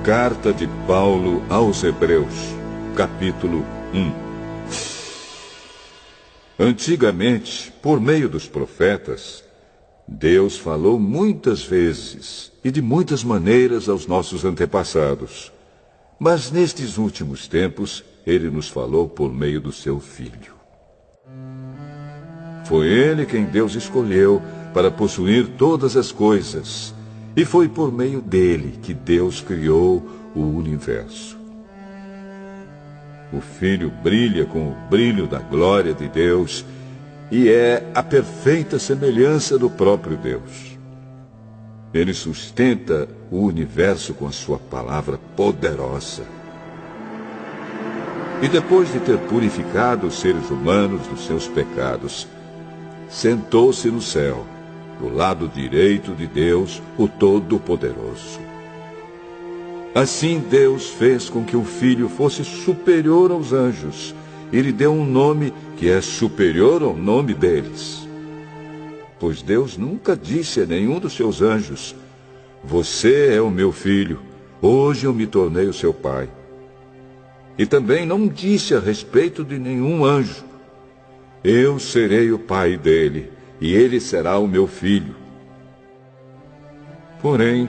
Carta de Paulo aos Hebreus, capítulo 1. Antigamente, por meio dos profetas, Deus falou muitas vezes e de muitas maneiras aos nossos antepassados. Mas nestes últimos tempos, Ele nos falou por meio do seu Filho. Foi Ele quem Deus escolheu para possuir todas as coisas, e foi por meio dele que Deus criou o universo. O Filho brilha com o brilho da glória de Deus e é a perfeita semelhança do próprio Deus. Ele sustenta o universo com a sua palavra poderosa. E depois de ter purificado os seres humanos dos seus pecados, sentou-se no céu, do lado direito de Deus, o Todo-Poderoso. Assim Deus fez com que o Filho fosse superior aos anjos e lhe deu um nome que é superior ao nome deles. Pois Deus nunca disse a nenhum dos seus anjos: "Você é o meu filho, hoje eu me tornei o seu pai." E também não disse a respeito de nenhum anjo: "Eu serei o pai dele, e ele será o meu filho." Porém,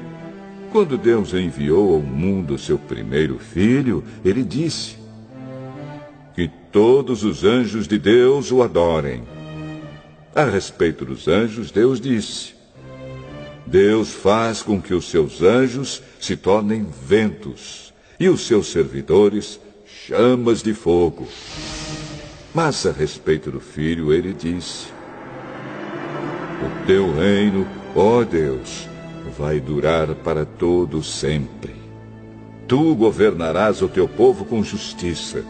quando Deus enviou ao mundo seu primeiro filho, ele disse: "Que todos os anjos de Deus o adorem." A respeito dos anjos, Deus disse: "Deus faz com que os seus anjos se tornem ventos, e os seus servidores chamas de fogo." Mas a respeito do Filho, ele disse: "O teu reino, ó Deus, vai durar para todo sempre. Tu governarás o teu povo com justiça.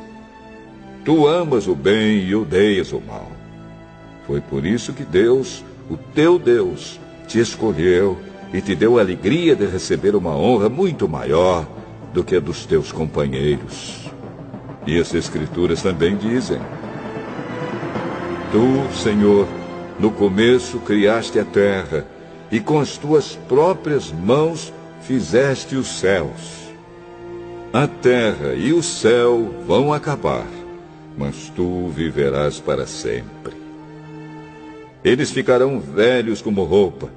Tu amas o bem e odeias o mal. Foi por isso que Deus, o teu Deus, te escolheu e te deu a alegria de receber uma honra muito maior do que a dos teus companheiros." E as Escrituras também dizem: "Tu, Senhor, no começo criaste a terra, e com as tuas próprias mãos fizeste os céus. A terra e o céu vão acabar, mas tu viverás para sempre. Eles ficarão velhos como roupa.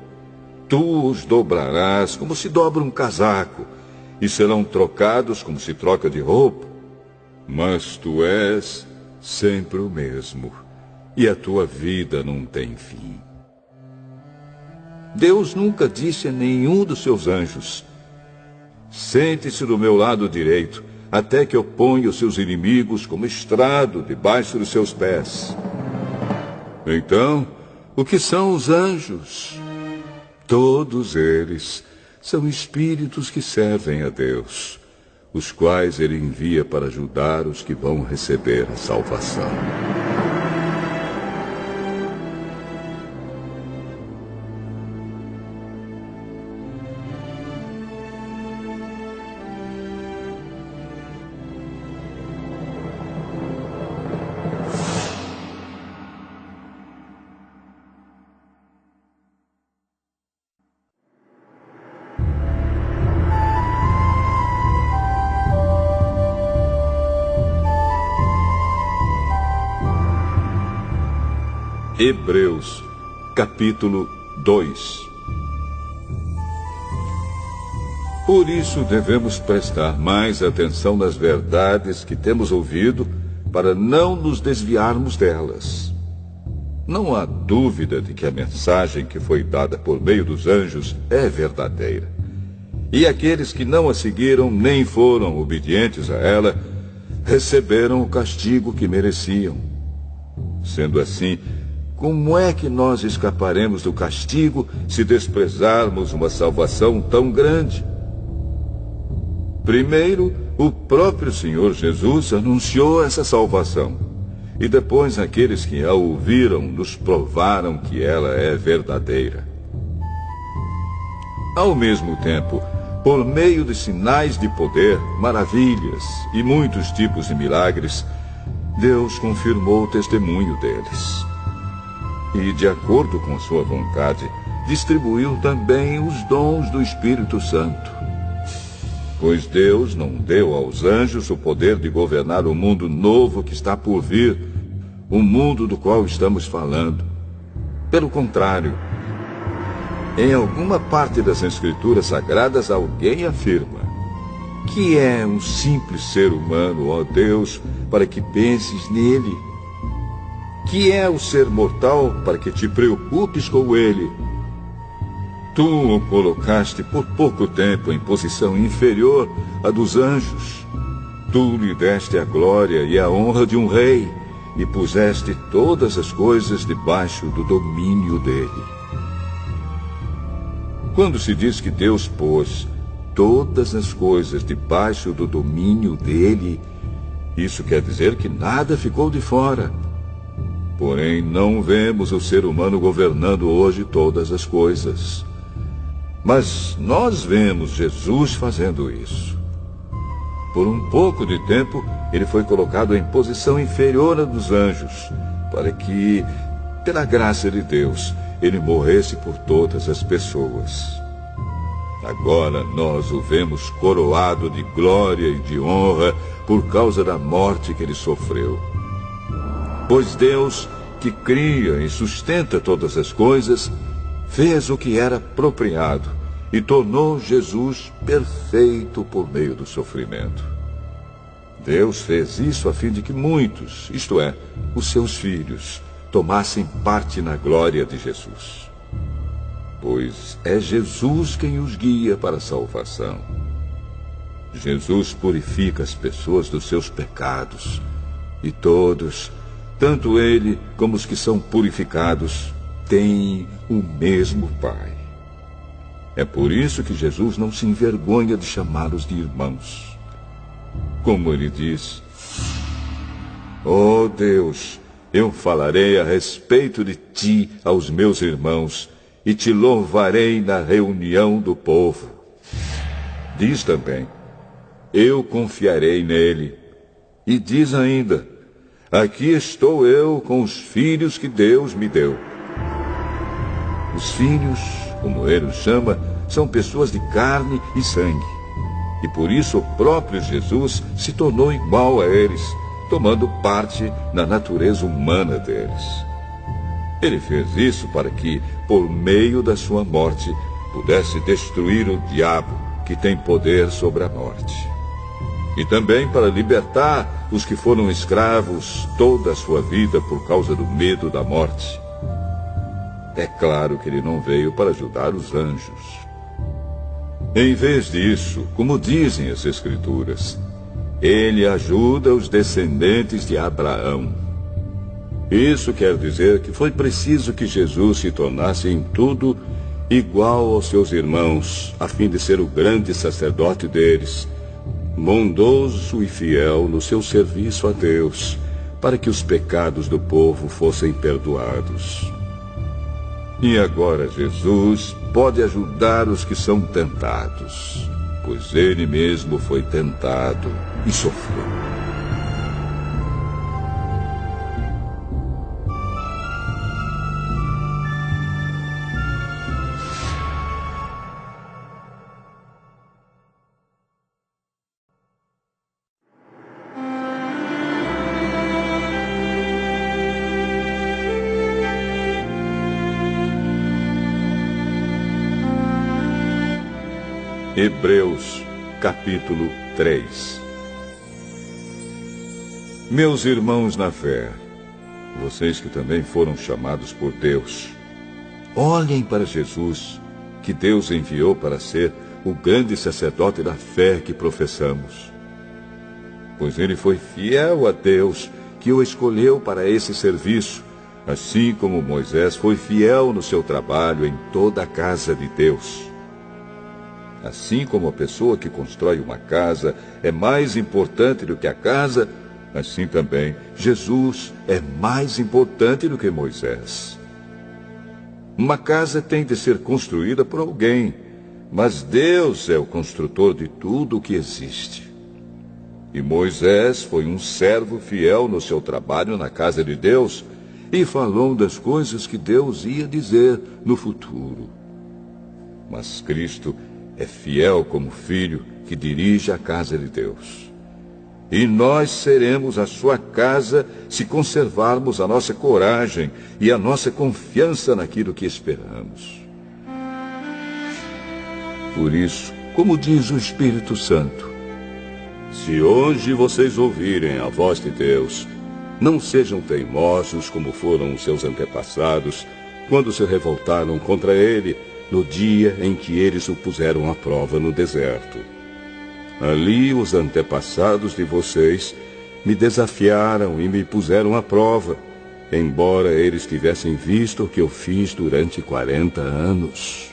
Tu os dobrarás como se dobra um casaco, e serão trocados como se troca de roupa. Mas tu és sempre o mesmo, e a tua vida não tem fim." Deus nunca disse a nenhum dos seus anjos: "Sente-se do meu lado direito, até que eu ponha os seus inimigos como estrado debaixo dos seus pés." Então, o que são os anjos? Todos eles são espíritos que servem a Deus, os quais ele envia para ajudar os que vão receber a salvação. Hebreus, capítulo 2. Por isso devemos prestar mais atenção nas verdades que temos ouvido, para não nos desviarmos delas. Não há dúvida de que a mensagem que foi dada por meio dos anjos é verdadeira. E aqueles que não a seguiram nem foram obedientes a ela, receberam o castigo que mereciam. Sendo assim, como é que nós escaparemos do castigo se desprezarmos uma salvação tão grande? Primeiro, o próprio Senhor Jesus anunciou essa salvação. E depois aqueles que a ouviram nos provaram que ela é verdadeira. Ao mesmo tempo, por meio de sinais de poder, maravilhas e muitos tipos de milagres, Deus confirmou o testemunho deles. E, de acordo com sua vontade, distribuiu também os dons do Espírito Santo. Pois Deus não deu aos anjos o poder de governar o mundo novo que está por vir, o mundo do qual estamos falando. Pelo contrário, em alguma parte das Escrituras Sagradas, alguém afirma que é um simples ser humano, ó Deus, para que penses nele. Que é o ser mortal para que te preocupes com ele. Tu o colocaste por pouco tempo em posição inferior à dos anjos. Tu lhe deste a glória e a honra de um rei e puseste todas as coisas debaixo do domínio dele. Quando se diz que Deus pôs todas as coisas debaixo do domínio dele, isso quer dizer que nada ficou de fora. Porém, não vemos o ser humano governando hoje todas as coisas. Mas nós vemos Jesus fazendo isso. Por um pouco de tempo, ele foi colocado em posição inferior à dos anjos, para que, pela graça de Deus, ele morresse por todas as pessoas. Agora nós o vemos coroado de glória e de honra por causa da morte que ele sofreu. Pois Deus, que cria e sustenta todas as coisas, fez o que era apropriado e tornou Jesus perfeito por meio do sofrimento. Deus fez isso a fim de que muitos, isto é, os seus filhos, tomassem parte na glória de Jesus. Pois é Jesus quem os guia para a salvação. Jesus purifica as pessoas dos seus pecados, e todos, tanto ele como os que são purificados, têm o mesmo Pai. É por isso que Jesus não se envergonha de chamá-los de irmãos. Como ele diz: ó Deus, eu falarei a respeito de ti aos meus irmãos e te louvarei na reunião do povo. Diz também: eu confiarei nele. E diz ainda: aqui estou eu com os filhos que Deus me deu. Os filhos, como ele os chama, são pessoas de carne e sangue. E por isso o próprio Jesus se tornou igual a eles, tomando parte na natureza humana deles. Ele fez isso para que, por meio da sua morte, pudesse destruir o diabo, que tem poder sobre a morte. E também para libertar os que foram escravos toda a sua vida por causa do medo da morte. É claro que ele não veio para ajudar os anjos. Em vez disso, como dizem as Escrituras, ele ajuda os descendentes de Abraão. Isso quer dizer que foi preciso que Jesus se tornasse em tudo igual aos seus irmãos, a fim de ser o grande sacerdote deles, bondoso e fiel no seu serviço a Deus, para que os pecados do povo fossem perdoados. E agora Jesus pode ajudar os que são tentados, pois ele mesmo foi tentado e sofreu. Hebreus, capítulo 3. Meus irmãos na fé, vocês que também foram chamados por Deus, olhem para Jesus, que Deus enviou para ser o grande sacerdote da fé que professamos. Pois ele foi fiel a Deus, que o escolheu para esse serviço, assim como Moisés foi fiel no seu trabalho em toda a casa de Deus. Assim como a pessoa que constrói uma casa é mais importante do que a casa, assim também Jesus é mais importante do que Moisés. Uma casa tem de ser construída por alguém, mas Deus é o construtor de tudo o que existe. E Moisés foi um servo fiel no seu trabalho na casa de Deus e falou das coisas que Deus ia dizer no futuro. Mas Cristo é fiel como filho que dirige a casa de Deus. E nós seremos a sua casa se conservarmos a nossa coragem e a nossa confiança naquilo que esperamos. Por isso, como diz o Espírito Santo, se hoje vocês ouvirem a voz de Deus, não sejam teimosos como foram os seus antepassados, quando se revoltaram contra ele no dia em que eles o puseram à prova no deserto. Ali os antepassados de vocês me desafiaram e me puseram à prova, embora eles tivessem visto o que eu fiz durante 40 anos.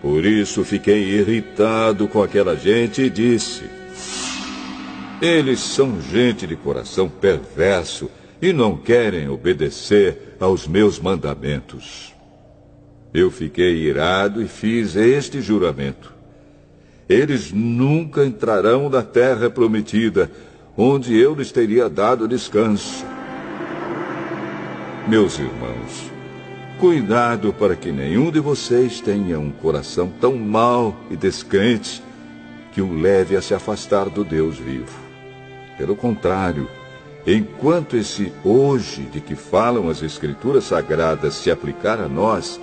Por isso fiquei irritado com aquela gente e disse: eles são gente de coração perverso e não querem obedecer aos meus mandamentos. Eu fiquei irado e fiz este juramento: eles nunca entrarão na terra prometida, onde eu lhes teria dado descanso. Meus irmãos, cuidado para que nenhum de vocês tenha um coração tão mau e descrente que o leve a se afastar do Deus vivo. Pelo contrário, enquanto esse hoje de que falam as Escrituras Sagradas se aplicar a nós,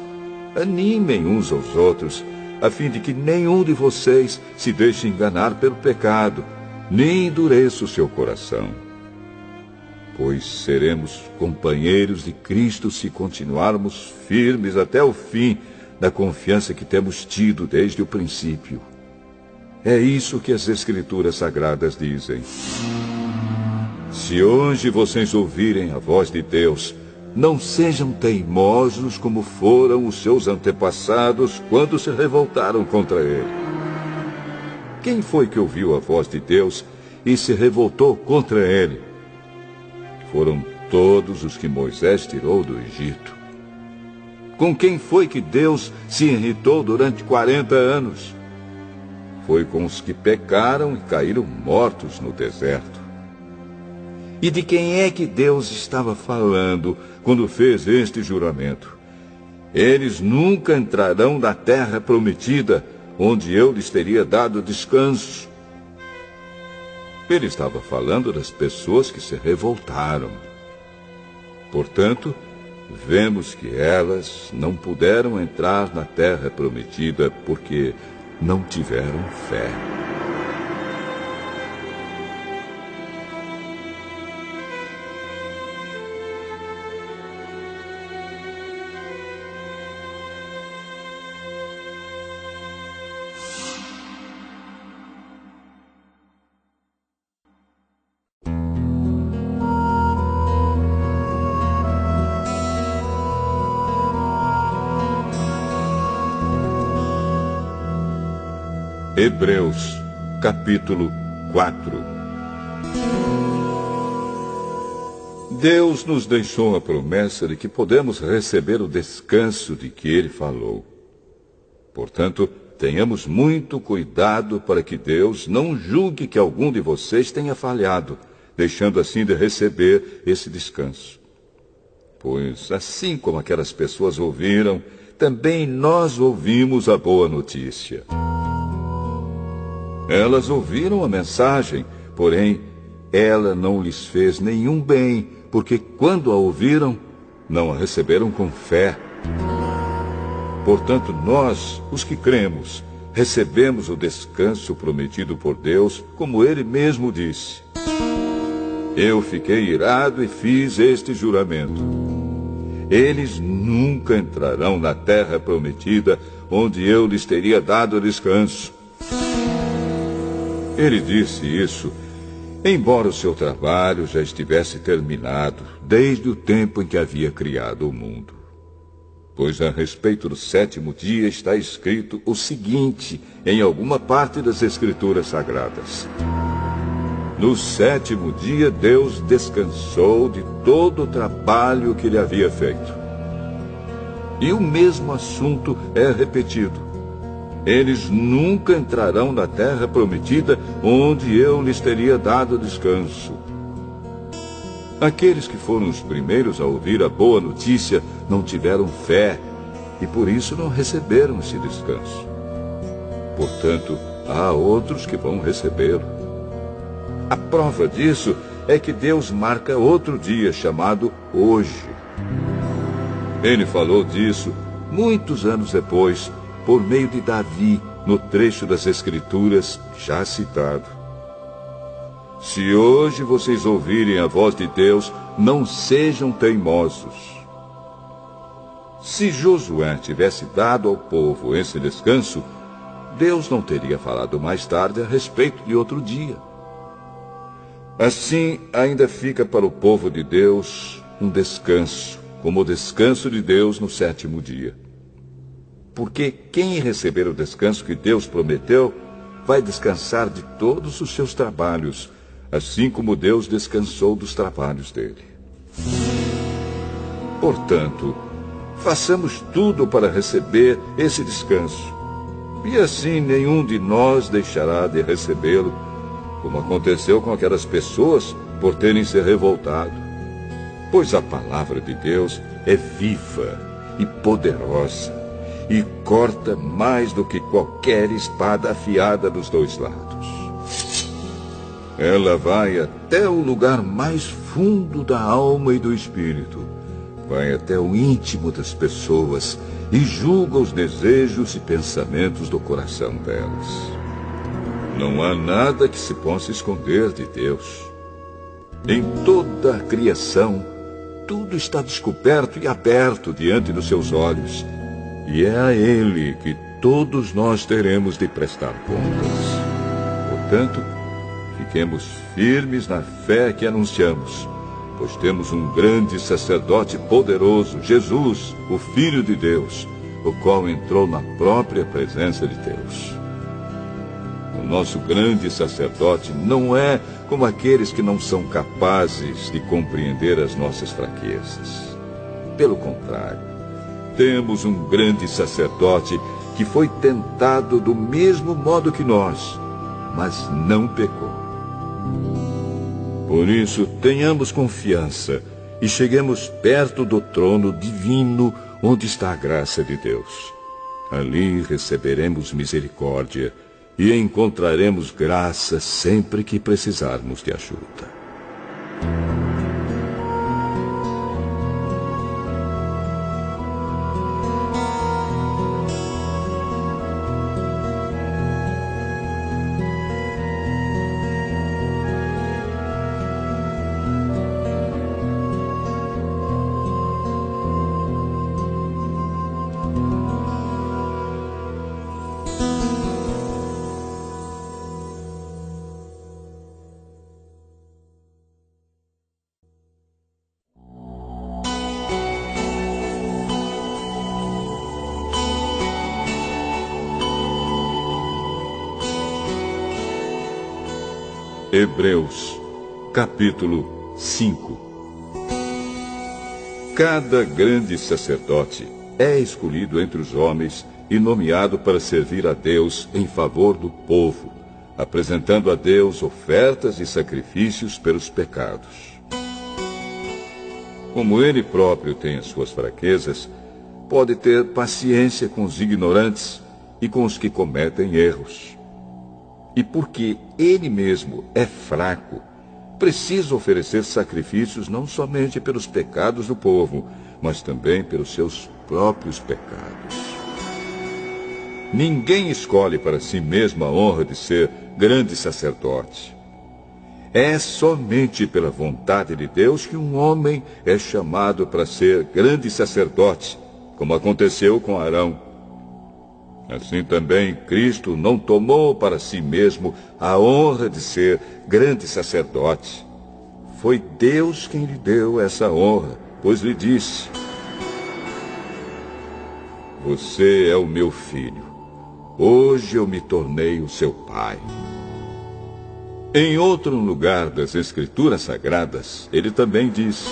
animem uns aos outros, a fim de que nenhum de vocês se deixe enganar pelo pecado, nem endureça o seu coração. Pois seremos companheiros de Cristo se continuarmos firmes até o fim da confiança que temos tido desde o princípio. É isso que as Escrituras Sagradas dizem. Se hoje vocês ouvirem a voz de Deus, não sejam teimosos como foram os seus antepassados quando se revoltaram contra ele. Quem foi que ouviu a voz de Deus e se revoltou contra ele? Foram todos os que Moisés tirou do Egito. Com quem foi que Deus se irritou durante 40 anos? Foi com os que pecaram e caíram mortos no deserto. E de quem é que Deus estava falando quando fez este juramento? Eles nunca entrarão na terra prometida, onde eu lhes teria dado descanso. Ele estava falando das pessoas que se revoltaram. Portanto, vemos que elas não puderam entrar na terra prometida porque não tiveram fé. Hebreus, capítulo 4. Deus nos deixou a promessa de que podemos receber o descanso de que Ele falou. Portanto, tenhamos muito cuidado para que Deus não julgue que algum de vocês tenha falhado, deixando assim de receber esse descanso. Pois, assim como aquelas pessoas ouviram, também nós ouvimos a boa notícia. Elas ouviram a mensagem, porém, ela não lhes fez nenhum bem, porque quando a ouviram, não a receberam com fé. Portanto, nós, os que cremos, recebemos o descanso prometido por Deus, como Ele mesmo disse. Eu fiquei irado e fiz este juramento: eles nunca entrarão na terra prometida, onde eu lhes teria dado descanso. Ele disse isso, embora o seu trabalho já estivesse terminado, desde o tempo em que havia criado o mundo. Pois a respeito do sétimo dia está escrito o seguinte, em alguma parte das Escrituras Sagradas: no sétimo dia Deus descansou de todo o trabalho que ele havia feito. E o mesmo assunto é repetido: eles nunca entrarão na terra prometida, onde eu lhes teria dado descanso. Aqueles que foram os primeiros a ouvir a boa notícia não tiveram fé e por isso não receberam esse descanso. portanto, há outros que vão recebê-lo. A prova disso é que Deus marca outro dia chamado hoje. Ele falou disso muitos anos depois, por meio de Davi, no trecho das Escrituras já citado. Se hoje vocês ouvirem a voz de Deus, não sejam teimosos. Se Josué tivesse dado ao povo esse descanso, Deus não teria falado mais tarde a respeito de outro dia. Assim, ainda fica para o povo de Deus um descanso, como o descanso de Deus no 7º dia. Porque quem receber o descanso que Deus prometeu, vai descansar de todos os seus trabalhos, assim como Deus descansou dos trabalhos dele. Portanto, façamos tudo para receber esse descanso. E assim nenhum de nós deixará de recebê-lo, como aconteceu com aquelas pessoas por terem se revoltado. Pois a palavra de Deus é viva e poderosa, e corta mais do que qualquer espada afiada dos dois lados. Ela vai até o lugar mais fundo da alma e do espírito, vai até o íntimo das pessoas e julga os desejos e pensamentos do coração delas. Não há nada que se possa esconder de Deus. Em toda a criação, tudo está descoberto e aberto diante dos seus olhos, e é a Ele que todos nós teremos de prestar contas. Portanto, fiquemos firmes na fé que anunciamos, pois temos um grande sacerdote poderoso, Jesus, o Filho de Deus, o qual entrou na própria presença de Deus. O nosso grande sacerdote não é como aqueles que não são capazes de compreender as nossas fraquezas. Pelo contrário, temos um grande sacerdote que foi tentado do mesmo modo que nós, mas não pecou. Por isso, tenhamos confiança e cheguemos perto do trono divino onde está a graça de Deus. Ali receberemos misericórdia e encontraremos graça sempre que precisarmos de ajuda. Hebreus, capítulo 5. Cada grande sacerdote é escolhido entre os homens e nomeado para servir a Deus em favor do povo, apresentando a Deus ofertas e sacrifícios pelos pecados. Como ele próprio tem as suas fraquezas, pode ter paciência com os ignorantes e com os que cometem erros. E porque ele mesmo é fraco, precisa oferecer sacrifícios não somente pelos pecados do povo, mas também pelos seus próprios pecados. Ninguém escolhe para si mesmo a honra de ser grande sacerdote. É somente pela vontade de Deus que um homem é chamado para ser grande sacerdote, como aconteceu com Arão. Assim também Cristo não tomou para si mesmo a honra de ser grande sacerdote. Foi Deus quem lhe deu essa honra, pois lhe disse: "Você é o meu filho. Hoje eu me tornei o seu pai." Em outro lugar das Escrituras Sagradas, ele também disse: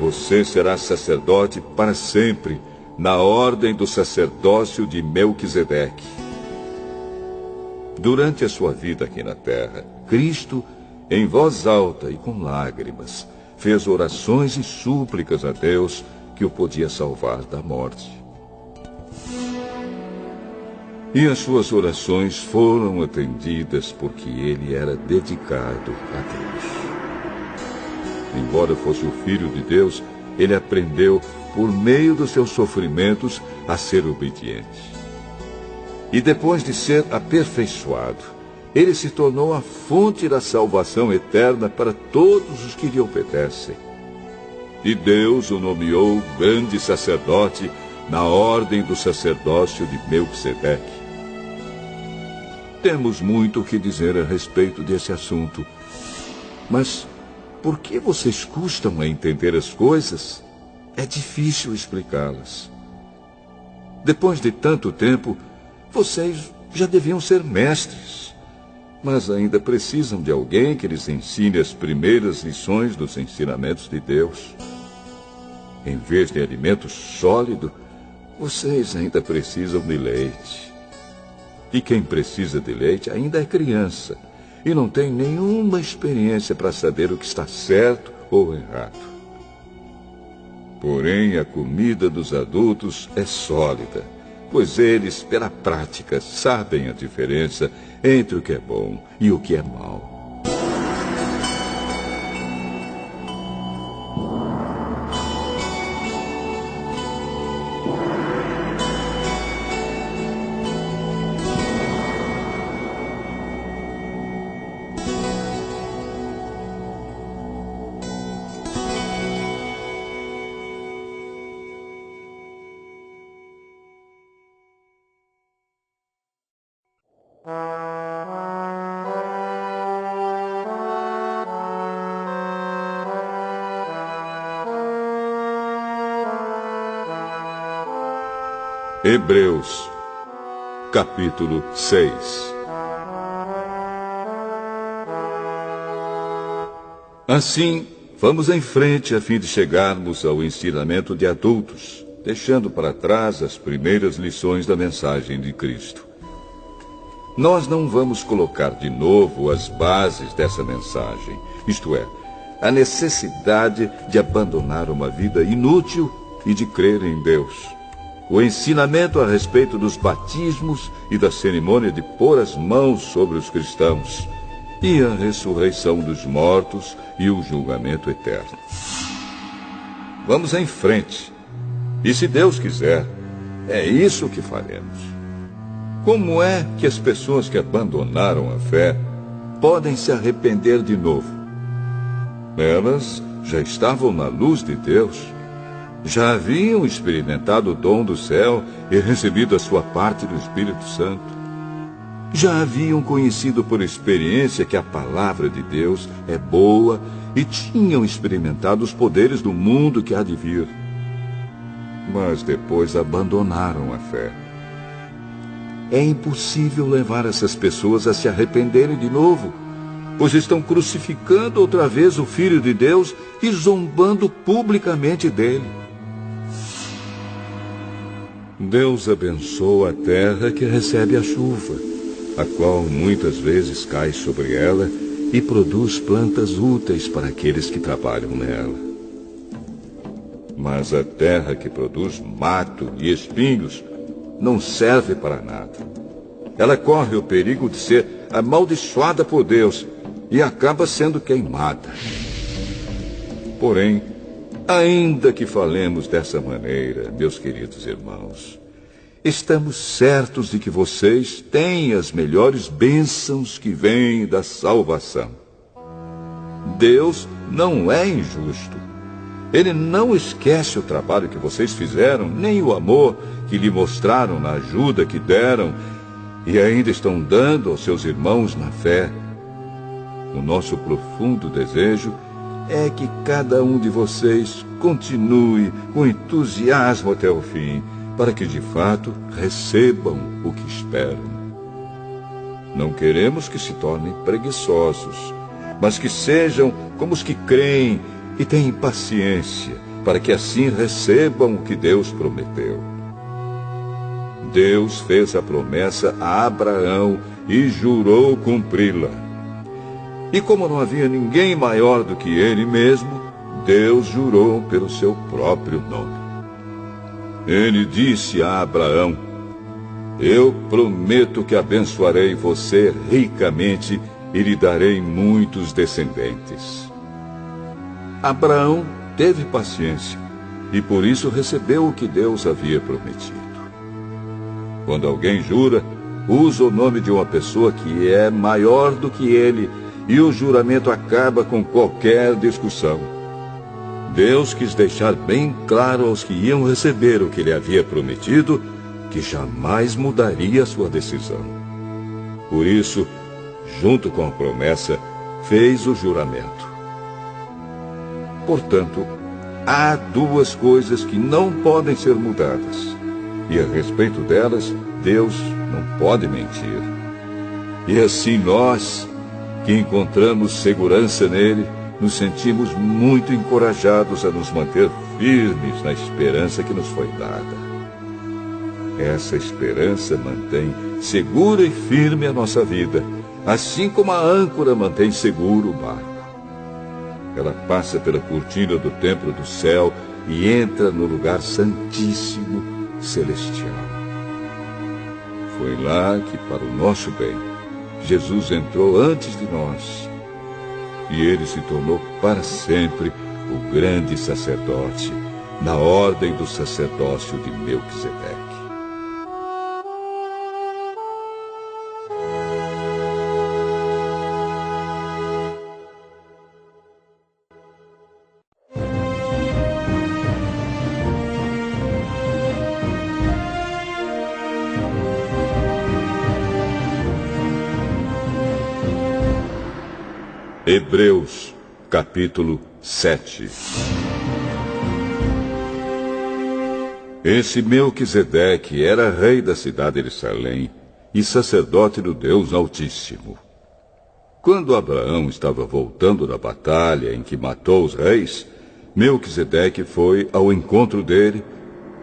"Você será sacerdote para sempre, na ordem do sacerdócio de Melquisedeque." Durante a sua vida aqui na terra, Cristo, em voz alta e com lágrimas, fez orações e súplicas a Deus que o podia salvar da morte. E as suas orações foram atendidas porque ele era dedicado a Deus. Embora fosse o Filho de Deus, ele aprendeu, por meio dos seus sofrimentos, a ser obediente. E depois de ser aperfeiçoado, ele se tornou a fonte da salvação eterna para todos os que lhe obedecem. E Deus o nomeou grande sacerdote na ordem do sacerdócio de Melquisedeque. Temos muito o que dizer a respeito desse assunto, mas por que vocês custam a entender as coisas? É difícil explicá-las. Depois de tanto tempo, vocês já deviam ser mestres, mas ainda precisam de alguém que lhes ensine as primeiras lições dos ensinamentos de Deus. Em vez de alimento sólido, vocês ainda precisam de leite. E quem precisa de leite ainda é criança e não tem nenhuma experiência para saber o que está certo ou errado. Porém, a comida dos adultos é sólida, pois eles, pela prática, sabem a diferença entre o que é bom e o que é mau. Hebreus, capítulo 6. Assim, vamos em frente a fim de chegarmos ao ensinamento de adultos, deixando para trás as primeiras lições da mensagem de Cristo. Nós não vamos colocar de novo as bases dessa mensagem, isto é, a necessidade de abandonar uma vida inútil e de crer em Deus. O ensinamento a respeito dos batismos e da cerimônia de pôr as mãos sobre os cristãos, e a ressurreição dos mortos e o julgamento eterno. Vamos em frente, e se Deus quiser, é isso que faremos. Como é que as pessoas que abandonaram a fé podem se arrepender de novo? Elas já estavam na luz de Deus. Já haviam experimentado o dom do céu e recebido a sua parte do Espírito Santo. Já haviam conhecido por experiência que a palavra de Deus é boa e tinham experimentado os poderes do mundo que há de vir. Mas depois abandonaram a fé. É impossível levar essas pessoas a se arrependerem de novo, pois estão crucificando outra vez o Filho de Deus e zombando publicamente dele. Deus abençoa a terra que recebe a chuva, a qual muitas vezes cai sobre ela e produz plantas úteis para aqueles que trabalham nela. Mas a terra que produz mato e espinhos não serve para nada. Ela corre o perigo de ser amaldiçoada por Deus e acaba sendo queimada. Porém, ainda que falemos dessa maneira, meus queridos irmãos, estamos certos de que vocês têm as melhores bênçãos que vêm da salvação. Deus não é injusto. Ele não esquece o trabalho que vocês fizeram, nem o amor que lhe mostraram na ajuda que deram e ainda estão dando aos seus irmãos na fé. O nosso profundo desejo é que cada um de vocês continue com entusiasmo até o fim, para que de fato recebam o que esperam. Não queremos que se tornem preguiçosos, mas que sejam como os que creem e têm paciência, para que assim recebam o que Deus prometeu. Deus fez a promessa a Abraão e jurou cumpri-la. E como não havia ninguém maior do que ele mesmo, Deus jurou pelo seu próprio nome. Ele disse a Abraão: Eu prometo que abençoarei você ricamente e lhe darei muitos descendentes. Abraão teve paciência e por isso recebeu o que Deus havia prometido. Quando alguém jura, usa o nome de uma pessoa que é maior do que ele e o juramento acaba com qualquer discussão. Deus quis deixar bem claro aos que iam receber o que ele havia prometido que jamais mudaria sua decisão. Por isso, junto com a promessa, fez o juramento. Portanto, há duas coisas que não podem ser mudadas, e a respeito delas, Deus não pode mentir. E assim nós, que encontramos segurança nele, nos sentimos muito encorajados a nos manter firmes na esperança que nos foi dada. Essa esperança mantém segura e firme a nossa vida, assim como a âncora mantém seguro o barco. Ela passa pela cortina do templo do céu e entra no lugar santíssimo celestial. Foi lá que, para o nosso bem, Jesus entrou antes de nós. E ele se tornou para sempre o grande sacerdote, na ordem do sacerdócio de Melquisedeque. Hebreus, capítulo 7. Esse Melquisedeque era rei da cidade de Salém e sacerdote do Deus Altíssimo. Quando Abraão estava voltando da batalha em que matou os reis, Melquisedeque foi ao encontro dele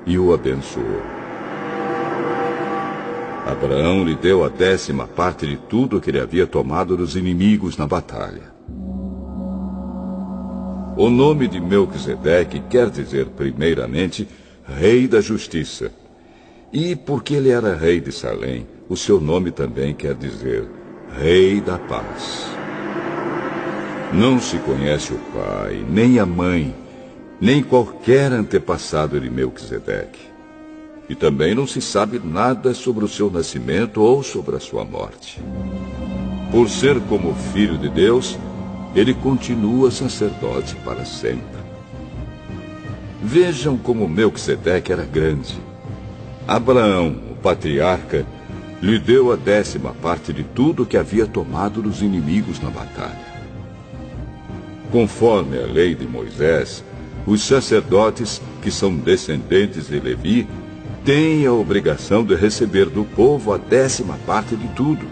e o abençoou. Abraão lhe deu a 10ª parte de tudo que ele havia tomado dos inimigos na batalha. O nome de Melquisedeque quer dizer, primeiramente, Rei da Justiça. E porque ele era rei de Salém, o seu nome também quer dizer Rei da Paz. Não se conhece o pai, nem a mãe, nem qualquer antepassado de Melquisedeque. E também não se sabe nada sobre o seu nascimento ou sobre a sua morte. Por ser como filho de Deus, ele continua sacerdote para sempre. Vejam como Melquisedeque era grande. Abraão, o patriarca, lhe deu a 10ª parte de tudo que havia tomado dos inimigos na batalha. Conforme a lei de Moisés, os sacerdotes, que são descendentes de Levi, têm a obrigação de receber do povo a 10ª parte de tudo.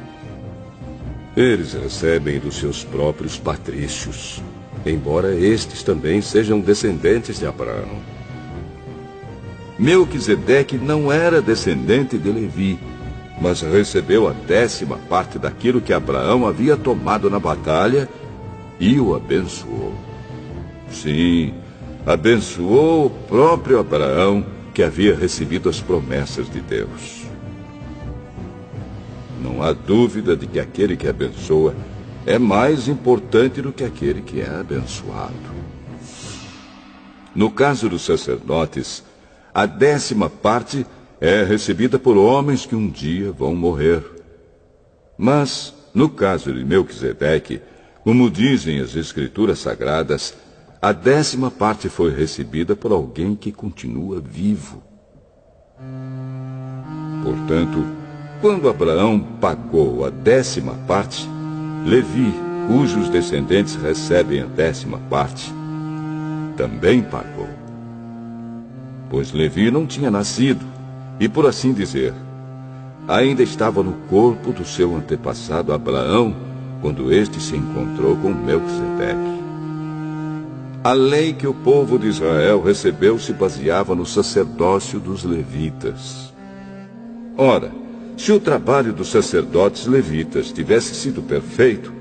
Eles recebem dos seus próprios patrícios, embora estes também sejam descendentes de Abraão. Melquisedeque não era descendente de Levi, mas recebeu a 10ª parte daquilo que Abraão havia tomado na batalha e o abençoou. Sim, abençoou o próprio Abraão, que havia recebido as promessas de Deus. Não há dúvida de que aquele que abençoa é mais importante do que aquele que é abençoado. No caso dos sacerdotes, a 10ª parte é recebida por homens que um dia vão morrer. Mas, no caso de Melquisedeque, como dizem as Escrituras Sagradas, a 10ª parte foi recebida por alguém que continua vivo. Portanto, quando Abraão pagou a 10ª parte, Levi, cujos descendentes recebem a 10ª parte, também pagou. Pois Levi não tinha nascido, e por assim dizer, ainda estava no corpo do seu antepassado Abraão, quando este se encontrou com Melquisedeque. A lei que o povo de Israel recebeu se baseava no sacerdócio dos levitas. Ora, se o trabalho dos sacerdotes levitas tivesse sido perfeito,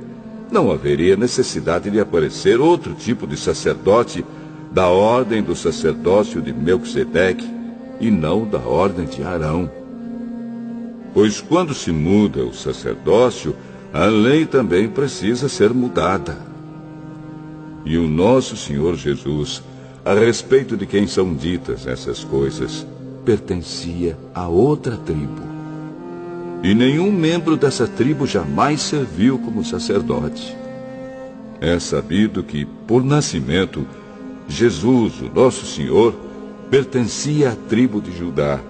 não haveria necessidade de aparecer outro tipo de sacerdote da ordem do sacerdócio de Melquisedeque e não da ordem de Arão. Pois quando se muda o sacerdócio, a lei também precisa ser mudada. E o nosso Senhor Jesus, a respeito de quem são ditas essas coisas, pertencia a outra tribo. E nenhum membro dessa tribo jamais serviu como sacerdote. É sabido que, por nascimento, Jesus, o nosso Senhor, pertencia à tribo de Judá.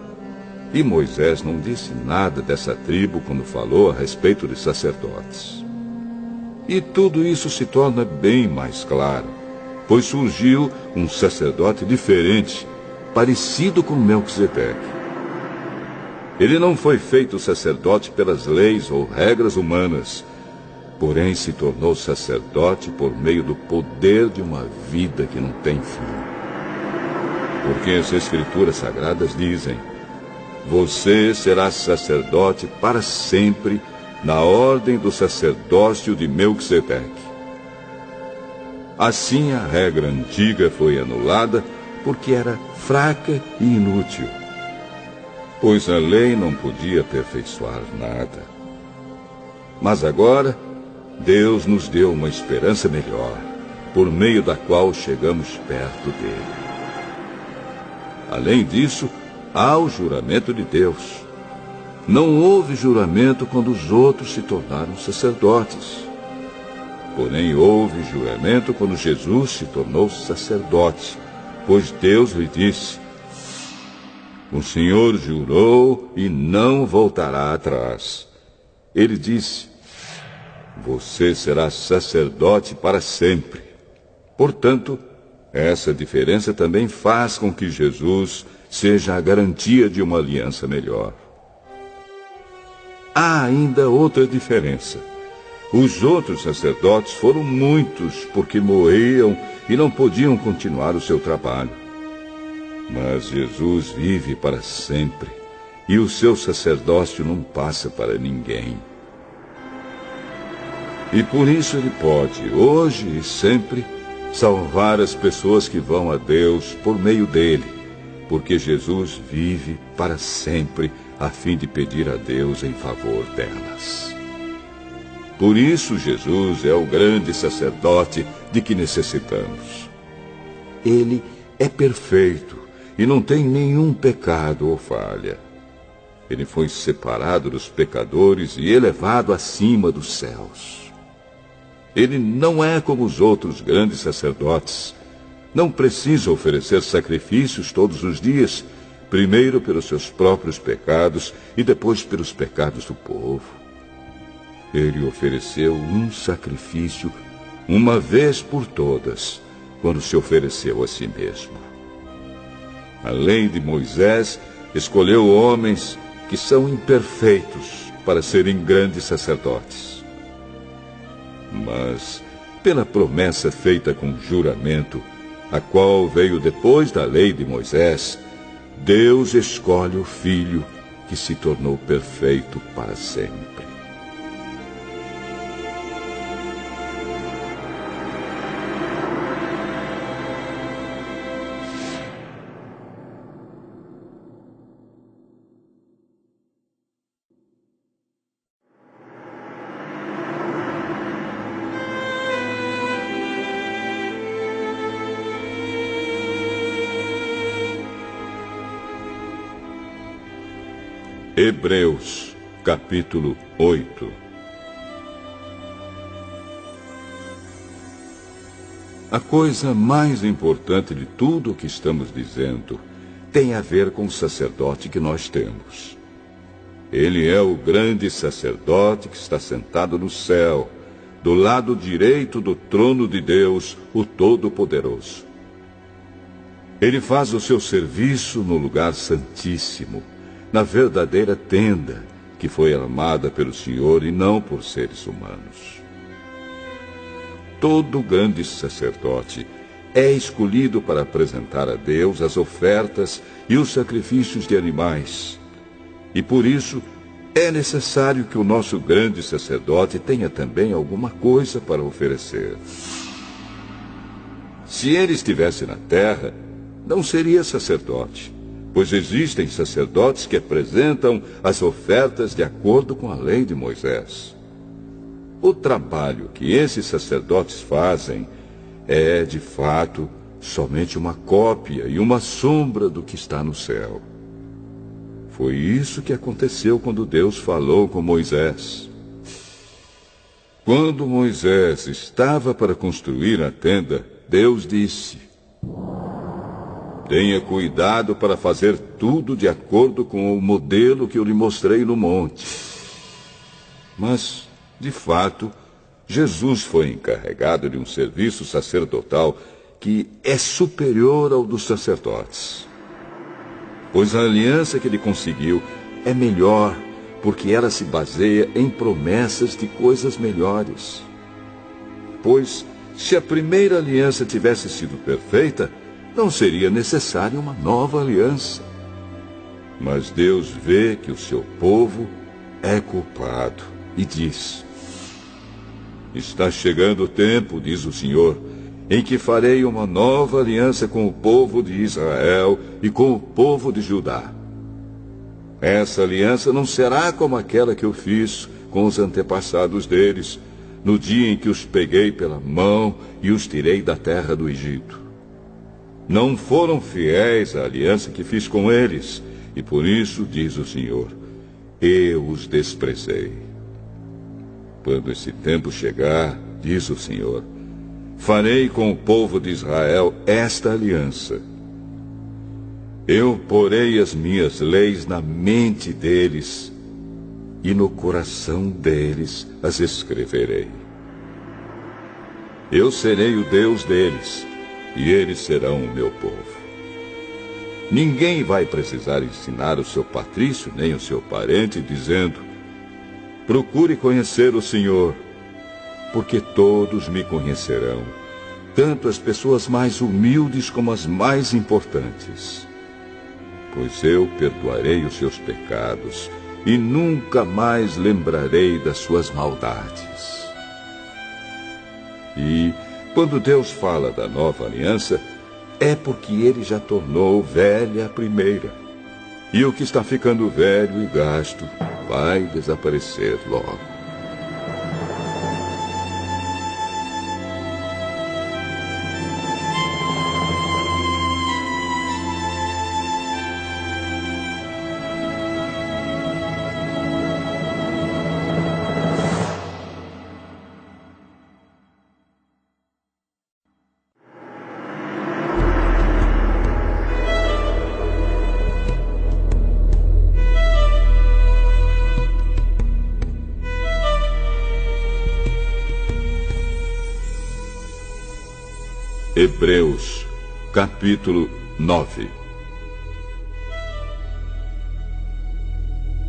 E Moisés não disse nada dessa tribo quando falou a respeito de sacerdotes. E tudo isso se torna bem mais claro, pois surgiu um sacerdote diferente, parecido com Melquisedeque. Ele não foi feito sacerdote pelas leis ou regras humanas, porém se tornou sacerdote por meio do poder de uma vida que não tem fim. Porque as Escrituras Sagradas dizem: você será sacerdote para sempre, na ordem do sacerdócio de Melquisedeque. Assim a regra antiga foi anulada, porque era fraca e inútil. Pois a lei não podia aperfeiçoar nada. Mas agora, Deus nos deu uma esperança melhor, por meio da qual chegamos perto dele. Além disso, há o juramento de Deus. Não houve juramento quando os outros se tornaram sacerdotes. Porém, houve juramento quando Jesus se tornou sacerdote, pois Deus lhe disse: o Senhor jurou e não voltará atrás. Ele disse: você será sacerdote para sempre. Portanto, essa diferença também faz com que Jesus seja a garantia de uma aliança melhor. Há ainda outra diferença. Os outros sacerdotes foram muitos porque morriam e não podiam continuar o seu trabalho. Mas Jesus vive para sempre e o seu sacerdócio não passa para ninguém. E por isso ele pode, hoje e sempre, salvar as pessoas que vão a Deus por meio dele, porque Jesus vive para sempre a fim de pedir a Deus em favor delas. Por isso Jesus é o grande sacerdote de que necessitamos. Ele é perfeito e não tem nenhum pecado ou falha. Ele foi separado dos pecadores e elevado acima dos céus. Ele não é como os outros grandes sacerdotes. Não precisa oferecer sacrifícios todos os dias, primeiro pelos seus próprios pecados e depois pelos pecados do povo. Ele ofereceu um sacrifício uma vez por todas, quando se ofereceu a si mesmo. A lei de Moisés escolheu homens que são imperfeitos para serem grandes sacerdotes. Mas, pela promessa feita com juramento, a qual veio depois da lei de Moisés, Deus escolhe o Filho que se tornou perfeito para sempre. Hebreus, capítulo 8. A coisa mais importante de tudo o que estamos dizendo tem a ver com o sacerdote que nós temos. Ele é o grande sacerdote que está sentado no céu, do lado direito do trono de Deus, o Todo-Poderoso. Ele faz o seu serviço no lugar santíssimo, na verdadeira tenda, que foi armada pelo Senhor e não por seres humanos. Todo grande sacerdote é escolhido para apresentar a Deus as ofertas e os sacrifícios de animais. E por isso é necessário que o nosso grande sacerdote tenha também alguma coisa para oferecer. Se ele estivesse na terra, não seria sacerdote, pois existem sacerdotes que apresentam as ofertas de acordo com a lei de Moisés. O trabalho que esses sacerdotes fazem é, de fato, somente uma cópia e uma sombra do que está no céu. Foi isso que aconteceu quando Deus falou com Moisés. Quando Moisés estava para construir a tenda, Deus disse: tenha cuidado para fazer tudo de acordo com o modelo que eu lhe mostrei no monte. Mas, de fato, Jesus foi encarregado de um serviço sacerdotal que é superior ao dos sacerdotes. Pois a aliança que ele conseguiu é melhor, porque ela se baseia em promessas de coisas melhores. Pois, se a primeira aliança tivesse sido perfeita, não seria necessária uma nova aliança. Mas Deus vê que o seu povo é culpado e diz: está chegando o tempo, diz o Senhor, em que farei uma nova aliança com o povo de Israel e com o povo de Judá. Essa aliança não será como aquela que eu fiz com os antepassados deles, no dia em que os peguei pela mão e os tirei da terra do Egito. Não foram fiéis à aliança que fiz com eles, e por isso, diz o Senhor, eu os desprezei. Quando esse tempo chegar, diz o Senhor, farei com o povo de Israel esta aliança. Eu porei as minhas leis na mente deles, e no coração deles as escreverei. Eu serei o Deus deles, e eles serão o meu povo. Ninguém vai precisar ensinar o seu patrício, nem o seu parente, dizendo: procure conhecer o Senhor, porque todos me conhecerão, tanto as pessoas mais humildes como as mais importantes. Pois eu perdoarei os seus pecados e nunca mais lembrarei das suas maldades. E, quando Deus fala da nova aliança, é porque ele já tornou velha a primeira. E o que está ficando velho e gasto vai desaparecer logo. Hebreus, capítulo 9.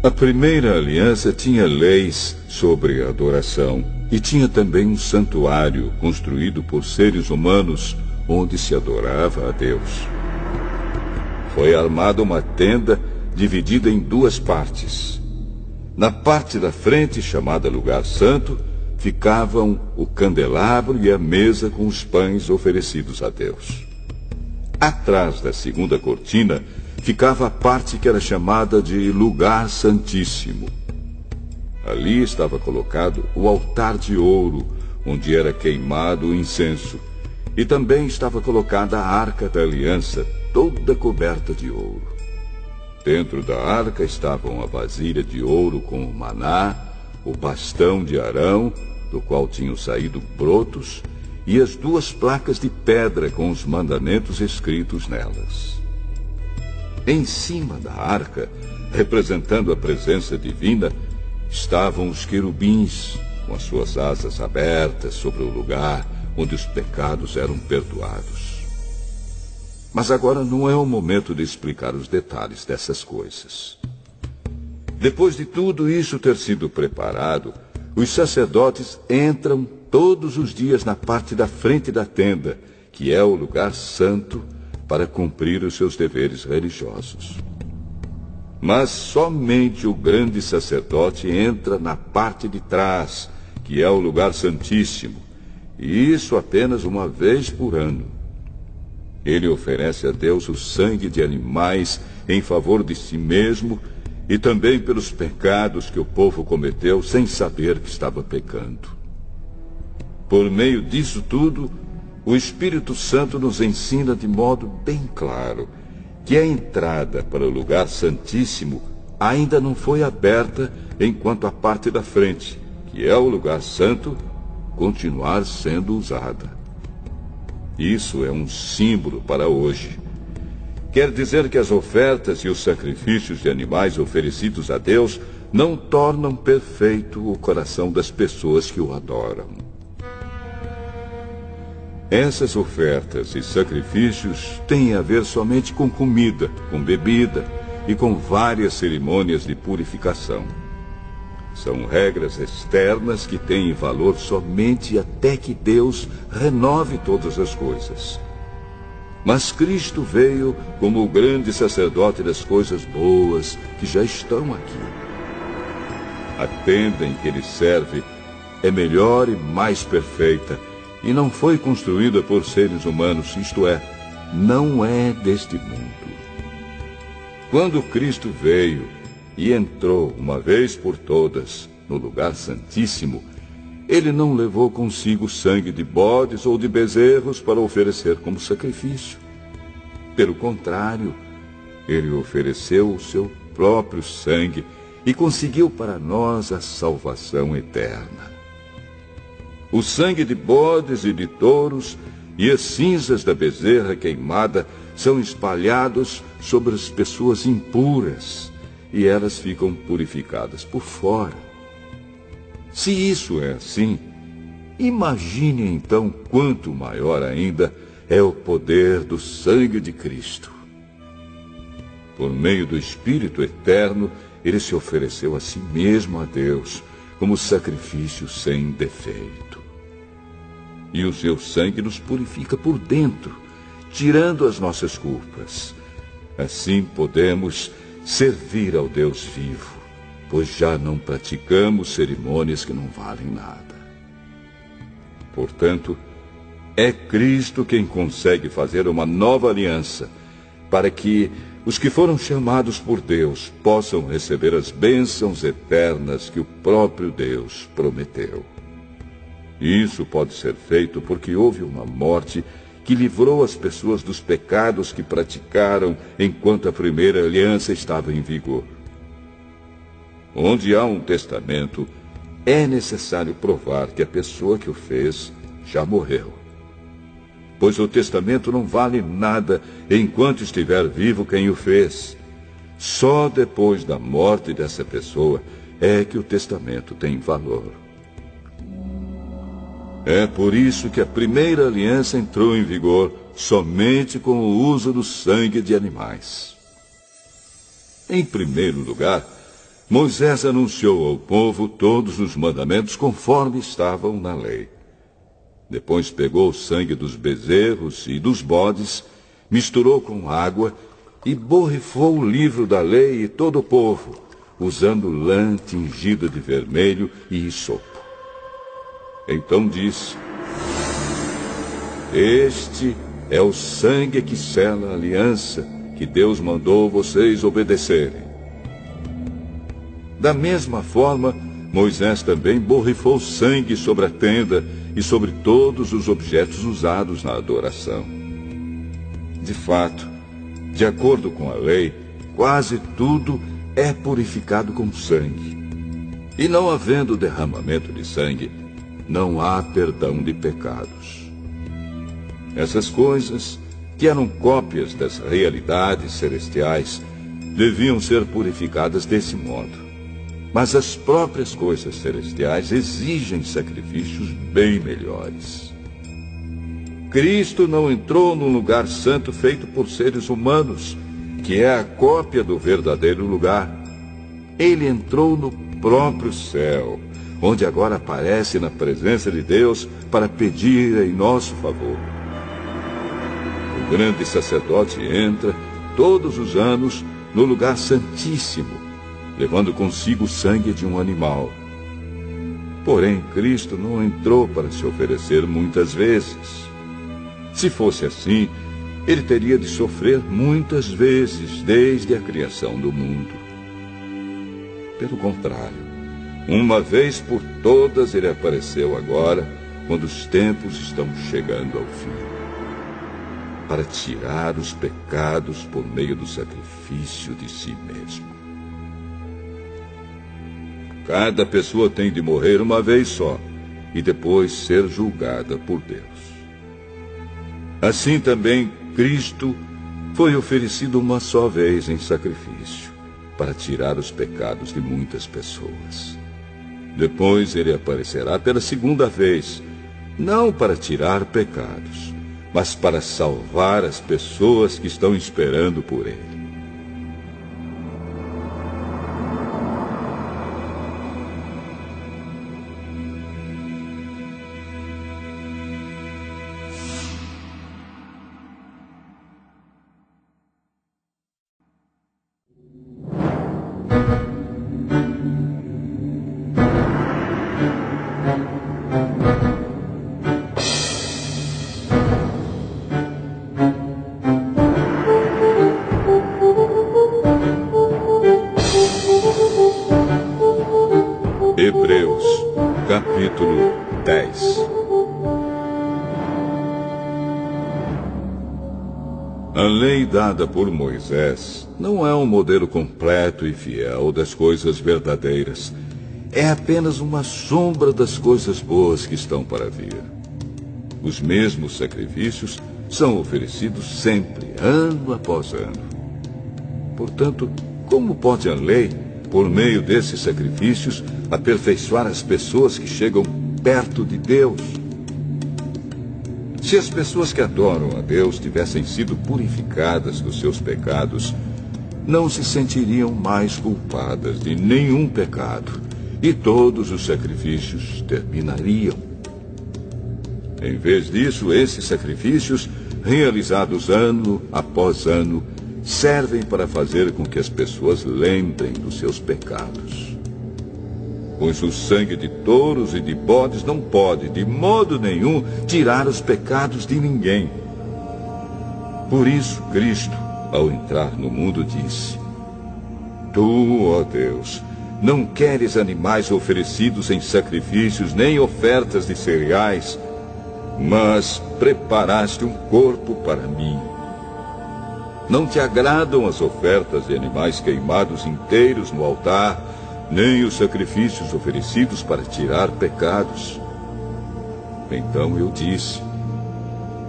A primeira aliança tinha leis sobre adoração e tinha também um santuário construído por seres humanos onde se adorava a Deus. Foi armada uma tenda dividida em duas partes. Na parte da frente, chamada Lugar Santo, ficavam o candelabro e a mesa com os pães oferecidos a Deus. Atrás da segunda cortina ficava a parte que era chamada de Lugar Santíssimo. Ali estava colocado o altar de ouro, onde era queimado o incenso, e também estava colocada a arca da aliança, toda coberta de ouro. Dentro da arca estavam a vasilha de ouro com o maná, o bastão de Arão, do qual tinham saído brotos, e as duas placas de pedra com os mandamentos escritos nelas. Em cima da arca, representando a presença divina, estavam os querubins, com as suas asas abertas sobre o lugar onde os pecados eram perdoados. Mas agora não é o momento de explicar os detalhes dessas coisas. Depois de tudo isso ter sido preparado, os sacerdotes entram todos os dias na parte da frente da tenda, que é o lugar santo, para cumprir os seus deveres religiosos. Mas somente o grande sacerdote entra na parte de trás, que é o lugar santíssimo, e isso apenas uma vez por ano. Ele oferece a Deus o sangue de animais em favor de si mesmo e também pelos pecados que o povo cometeu sem saber que estava pecando. Por meio disso tudo, o Espírito Santo nos ensina de modo bem claro que a entrada para o lugar santíssimo ainda não foi aberta enquanto a parte da frente, que é o lugar santo, continuar sendo usada. Isso é um símbolo para hoje. Quer dizer que as ofertas e os sacrifícios de animais oferecidos a Deus não tornam perfeito o coração das pessoas que o adoram. Essas ofertas e sacrifícios têm a ver somente com comida, com bebida e com várias cerimônias de purificação. São regras externas que têm valor somente até que Deus renove todas as coisas. Mas Cristo veio como o grande sacerdote das coisas boas que já estão aqui. A tenda em que ele serve é melhor e mais perfeita e não foi construída por seres humanos, isto é, não é deste mundo. Quando Cristo veio e entrou uma vez por todas no lugar santíssimo, ele não levou consigo sangue de bodes ou de bezerros para oferecer como sacrifício. Pelo contrário, ele ofereceu o seu próprio sangue e conseguiu para nós a salvação eterna. O sangue de bodes e de touros e as cinzas da bezerra queimada são espalhados sobre as pessoas impuras e elas ficam purificadas por fora. Se isso é assim, imagine então quanto maior ainda é o poder do sangue de Cristo. Por meio do Espírito Eterno, ele se ofereceu a si mesmo a Deus como sacrifício sem defeito. E o seu sangue nos purifica por dentro, tirando as nossas culpas. Assim podemos servir ao Deus vivo, pois já não praticamos cerimônias que não valem nada. Portanto, é Cristo quem consegue fazer uma nova aliança, para que os que foram chamados por Deus possam receber as bênçãos eternas que o próprio Deus prometeu. Isso pode ser feito porque houve uma morte que livrou as pessoas dos pecados que praticaram enquanto a primeira aliança estava em vigor. Onde há um testamento, é necessário provar que a pessoa que o fez já morreu. Pois o testamento não vale nada enquanto estiver vivo quem o fez. Só depois da morte dessa pessoa é que o testamento tem valor. É por isso que a primeira aliança entrou em vigor somente com o uso do sangue de animais. Em primeiro lugar, Moisés anunciou ao povo todos os mandamentos conforme estavam na lei. Depois pegou o sangue dos bezerros e dos bodes, misturou com água e borrifou o livro da lei e todo o povo, usando lã tingida de vermelho e hisopo. Então disse: Este é o sangue que sela a aliança que Deus mandou vocês obedecerem. Da mesma forma, Moisés também borrifou sangue sobre a tenda e sobre todos os objetos usados na adoração. De fato, de acordo com a lei, quase tudo é purificado com sangue. E não havendo derramamento de sangue, não há perdão de pecados. Essas coisas, que eram cópias das realidades celestiais, deviam ser purificadas desse modo. Mas as próprias coisas celestiais exigem sacrifícios bem melhores. Cristo não entrou num lugar santo feito por seres humanos, que é a cópia do verdadeiro lugar. Ele entrou no próprio céu, onde agora aparece na presença de Deus para pedir em nosso favor. O grande sacerdote entra todos os anos no lugar santíssimo, levando consigo o sangue de um animal. Porém, Cristo não entrou para se oferecer muitas vezes. Se fosse assim, ele teria de sofrer muitas vezes desde a criação do mundo. Pelo contrário, uma vez por todas ele apareceu agora, quando os tempos estão chegando ao fim, para tirar os pecados por meio do sacrifício de si mesmo. Cada pessoa tem de morrer uma vez só e depois ser julgada por Deus. Assim também Cristo foi oferecido uma só vez em sacrifício, para tirar os pecados de muitas pessoas. Depois ele aparecerá pela segunda vez, não para tirar pecados, mas para salvar as pessoas que estão esperando por ele. Hebreus, capítulo 10. A lei dada por Moisés não é um modelo completo e fiel das coisas verdadeiras. É apenas uma sombra das coisas boas que estão para vir. Os mesmos sacrifícios são oferecidos sempre, ano após ano. Portanto, como pode a lei, por meio desses sacrifícios, aperfeiçoar as pessoas que chegam perto de Deus? Se as pessoas que adoram a Deus tivessem sido purificadas dos seus pecados, não se sentiriam mais culpadas de nenhum pecado, e todos os sacrifícios terminariam. Em vez disso, esses sacrifícios, realizados ano após ano, servem para fazer com que as pessoas lembrem dos seus pecados. Pois o sangue de touros e de bodes não pode, de modo nenhum, tirar os pecados de ninguém. Por isso, Cristo, ao entrar no mundo, disse: Tu, ó Deus, não queres animais oferecidos em sacrifícios, nem ofertas de cereais, mas preparaste um corpo para mim. Não te agradam as ofertas de animais queimados inteiros no altar, nem os sacrifícios oferecidos para tirar pecados. Então eu disse: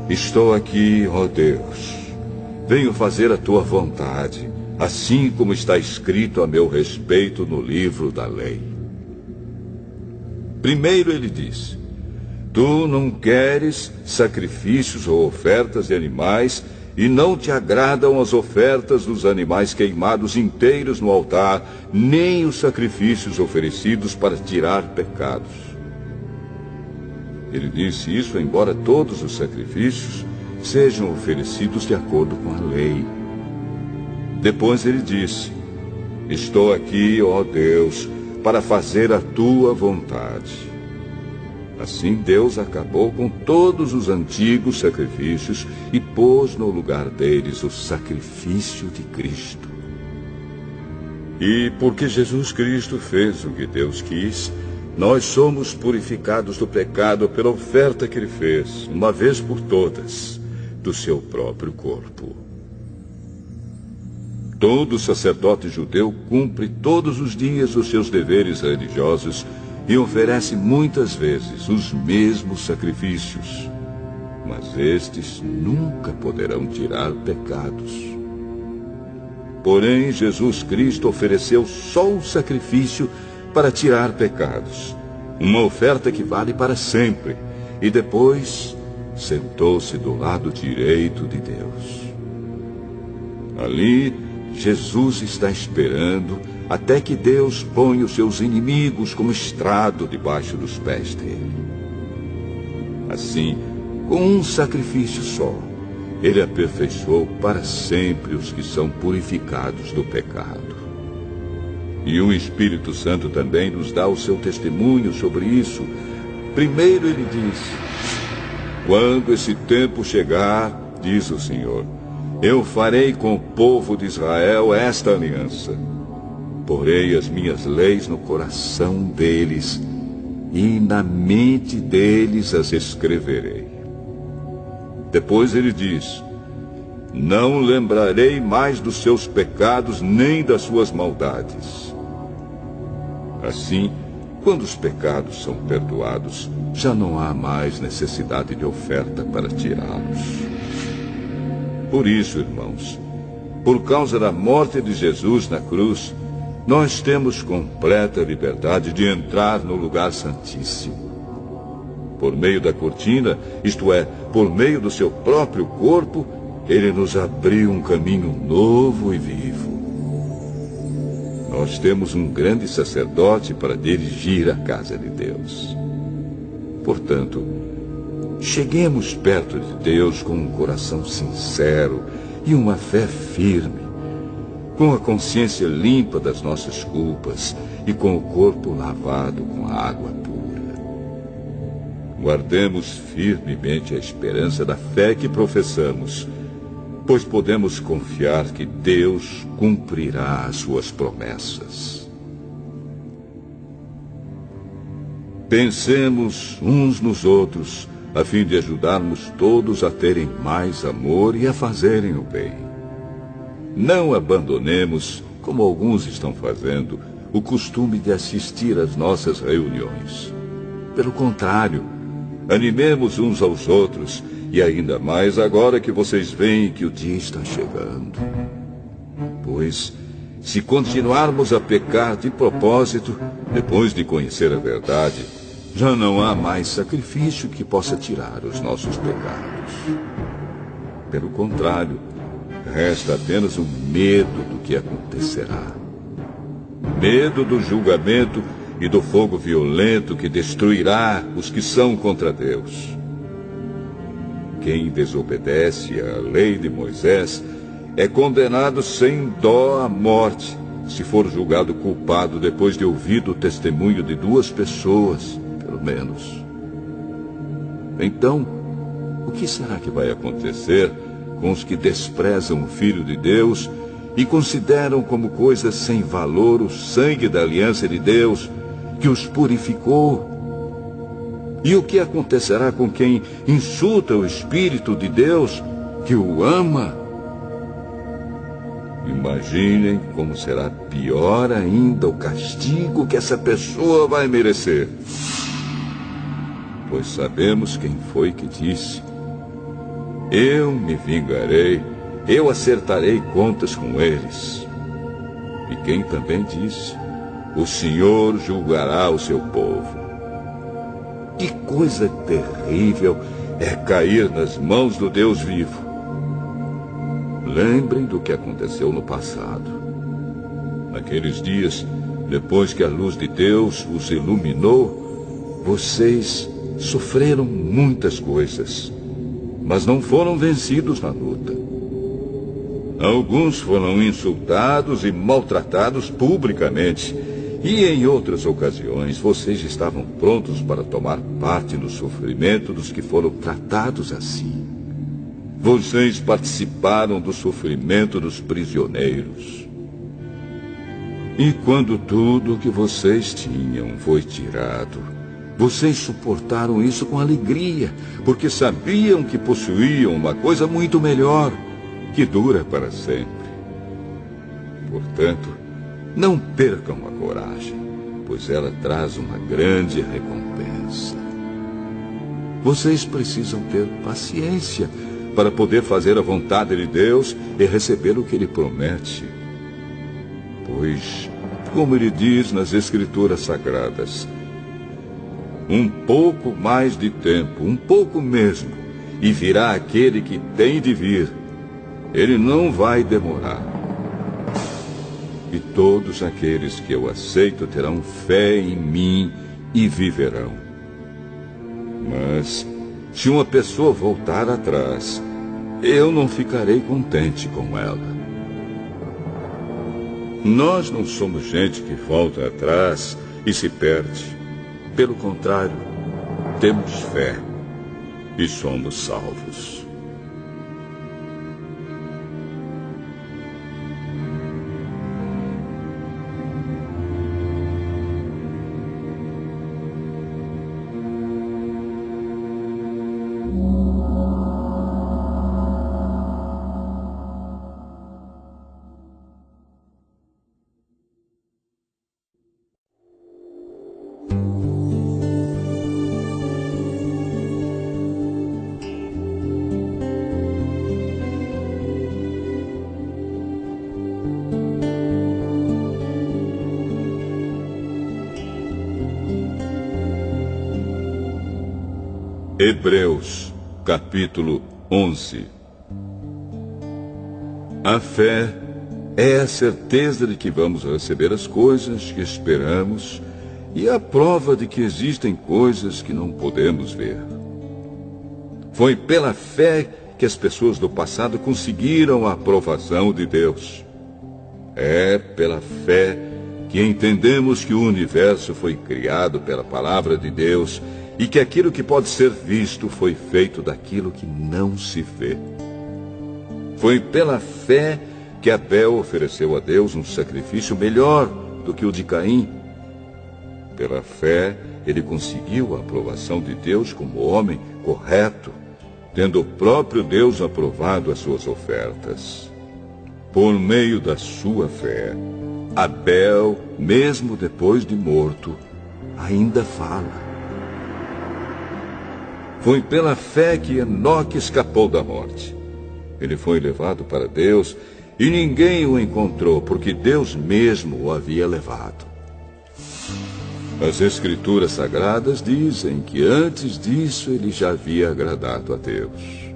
Estou aqui, ó Deus. Venho fazer a tua vontade, assim como está escrito a meu respeito no livro da lei. Primeiro ele disse: Tu não queres sacrifícios ou ofertas de animais, e não te agradam as ofertas dos animais queimados inteiros no altar, nem os sacrifícios oferecidos para tirar pecados. Ele disse isso embora todos os sacrifícios sejam oferecidos de acordo com a lei. Depois ele disse: Estou aqui, ó Deus, para fazer a tua vontade. Assim Deus acabou com todos os antigos sacrifícios e pôs no lugar deles o sacrifício de Cristo. E porque Jesus Cristo fez o que Deus quis, nós somos purificados do pecado pela oferta que ele fez, uma vez por todas, do seu próprio corpo. Todo sacerdote judeu cumpre todos os dias os seus deveres religiosos e oferece muitas vezes os mesmos sacrifícios, mas estes nunca poderão tirar pecados. Porém, Jesus Cristo ofereceu só um sacrifício para tirar pecados, uma oferta que vale para sempre, e depois sentou-se do lado direito de Deus. Ali, Jesus está esperando até que Deus ponha os seus inimigos como estrado debaixo dos pés dele. Assim, com um sacrifício só, ele aperfeiçoou para sempre os que são purificados do pecado. E o Espírito Santo também nos dá o seu testemunho sobre isso. Primeiro ele disse: Quando esse tempo chegar, diz o Senhor, eu farei com o povo de Israel esta aliança. Porei as minhas leis no coração deles e na mente deles as escreverei. Depois ele diz, não lembrarei mais dos seus pecados nem das suas maldades. Assim, quando os pecados são perdoados, já não há mais necessidade de oferta para tirá-los. Por isso, irmãos, por causa da morte de Jesus na cruz, nós temos completa liberdade de entrar no lugar santíssimo. Por meio da cortina, isto é, por meio do seu próprio corpo, ele nos abriu um caminho novo e vivo. Nós temos um grande sacerdote para dirigir a casa de Deus. Portanto, cheguemos perto de Deus com um coração sincero e uma fé firme, com a consciência limpa das nossas culpas e com o corpo lavado com a água pura. Guardemos firmemente a esperança da fé que professamos, pois podemos confiar que Deus cumprirá as suas promessas. Pensemos uns nos outros, a fim de ajudarmos todos a terem mais amor e a fazerem o bem. Não abandonemos, como alguns estão fazendo, o costume de assistir às nossas reuniões. Pelo contrário, animemos uns aos outros, e ainda mais agora que vocês veem que o dia está chegando. Pois, se continuarmos a pecar de propósito, depois de conhecer a verdade, já não há mais sacrifício que possa tirar os nossos pecados. Pelo contrário, resta apenas o medo do que acontecerá. Medo do julgamento e do fogo violento que destruirá os que são contra Deus. Quem desobedece à lei de Moisés é condenado sem dó à morte, se for julgado culpado depois de ouvido o testemunho de 2 pessoas, pelo menos. Então, o que será que vai acontecer com os que desprezam o Filho de Deus e consideram como coisa sem valor o sangue da aliança de Deus, que os purificou? E o que acontecerá com quem insulta o Espírito de Deus, que o ama? Imaginem como será pior ainda o castigo que essa pessoa vai merecer. Pois sabemos quem foi que disse, eu me vingarei, eu acertarei contas com eles. E quem também disse, o Senhor julgará o seu povo. Que coisa terrível é cair nas mãos do Deus vivo. Lembrem do que aconteceu no passado. Naqueles dias, depois que a luz de Deus os iluminou, vocês sofreram muitas coisas, mas não foram vencidos na luta. Alguns foram insultados e maltratados publicamente, e em outras ocasiões vocês estavam prontos para tomar parte no sofrimento dos que foram tratados assim. Vocês participaram do sofrimento dos prisioneiros. E quando tudo o que vocês tinham foi tirado, vocês suportaram isso com alegria, porque sabiam que possuíam uma coisa muito melhor, que dura para sempre. Portanto, não percam a coragem, pois ela traz uma grande recompensa. Vocês precisam ter paciência para poder fazer a vontade de Deus e receber o que Ele promete. Pois, como Ele diz nas Escrituras Sagradas, um pouco mais de tempo, um pouco mesmo, e virá aquele que tem de vir. Ele não vai demorar. E todos aqueles que eu aceito terão fé em mim e viverão. Mas, se uma pessoa voltar atrás, eu não ficarei contente com ela. Nós não somos gente que volta atrás e se perde. Pelo contrário, temos fé e somos salvos. Hebreus, capítulo 11. A fé é a certeza de que vamos receber as coisas que esperamos e a prova de que existem coisas que não podemos ver. Foi pela fé que as pessoas do passado conseguiram a aprovação de Deus. É pela fé que entendemos que o universo foi criado pela palavra de Deus e que aquilo que pode ser visto foi feito daquilo que não se vê. Foi pela fé que Abel ofereceu a Deus um sacrifício melhor do que o de Caim. Pela fé, ele conseguiu a aprovação de Deus como homem correto, tendo o próprio Deus aprovado as suas ofertas. Por meio da sua fé, Abel, mesmo depois de morto, ainda fala. Foi pela fé que Enoque escapou da morte. Ele foi levado para Deus e ninguém o encontrou, porque Deus mesmo o havia levado. As Escrituras Sagradas dizem que antes disso ele já havia agradado a Deus.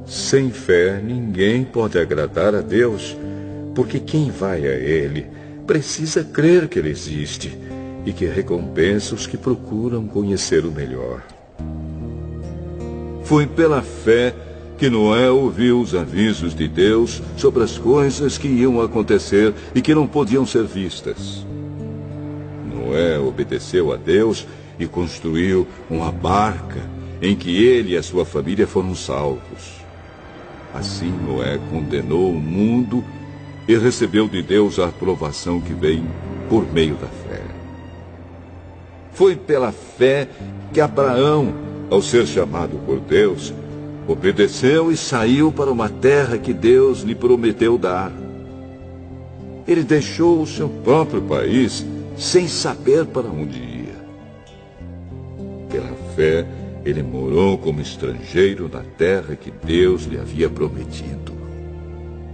Sem fé, ninguém pode agradar a Deus, porque quem vai a Ele precisa crer que Ele existe e que recompensa os que procuram conhecer o melhor. Foi pela fé que Noé ouviu os avisos de Deus sobre as coisas que iam acontecer e que não podiam ser vistas. Noé obedeceu a Deus e construiu uma barca em que ele e a sua família foram salvos. Assim Noé condenou o mundo e recebeu de Deus a aprovação que vem por meio da fé. Foi pela fé que Abraão, ao ser chamado por Deus, obedeceu e saiu para uma terra que Deus lhe prometeu dar. Ele deixou o seu próprio país sem saber para onde ia. Pela fé, ele morou como estrangeiro na terra que Deus lhe havia prometido.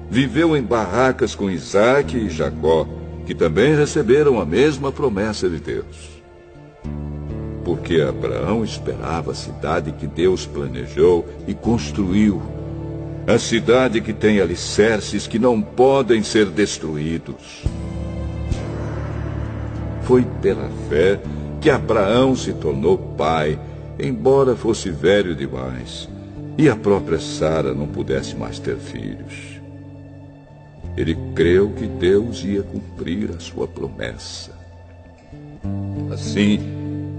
Viveu em barracas com Isaque e Jacó, que também receberam a mesma promessa de Deus. Porque Abraão esperava a cidade que Deus planejou e construiu, a cidade que tem alicerces que não podem ser destruídos. Foi pela fé que Abraão se tornou pai, embora fosse velho demais, e a própria Sara não pudesse mais ter filhos. Ele creu que Deus ia cumprir a sua promessa. Assim,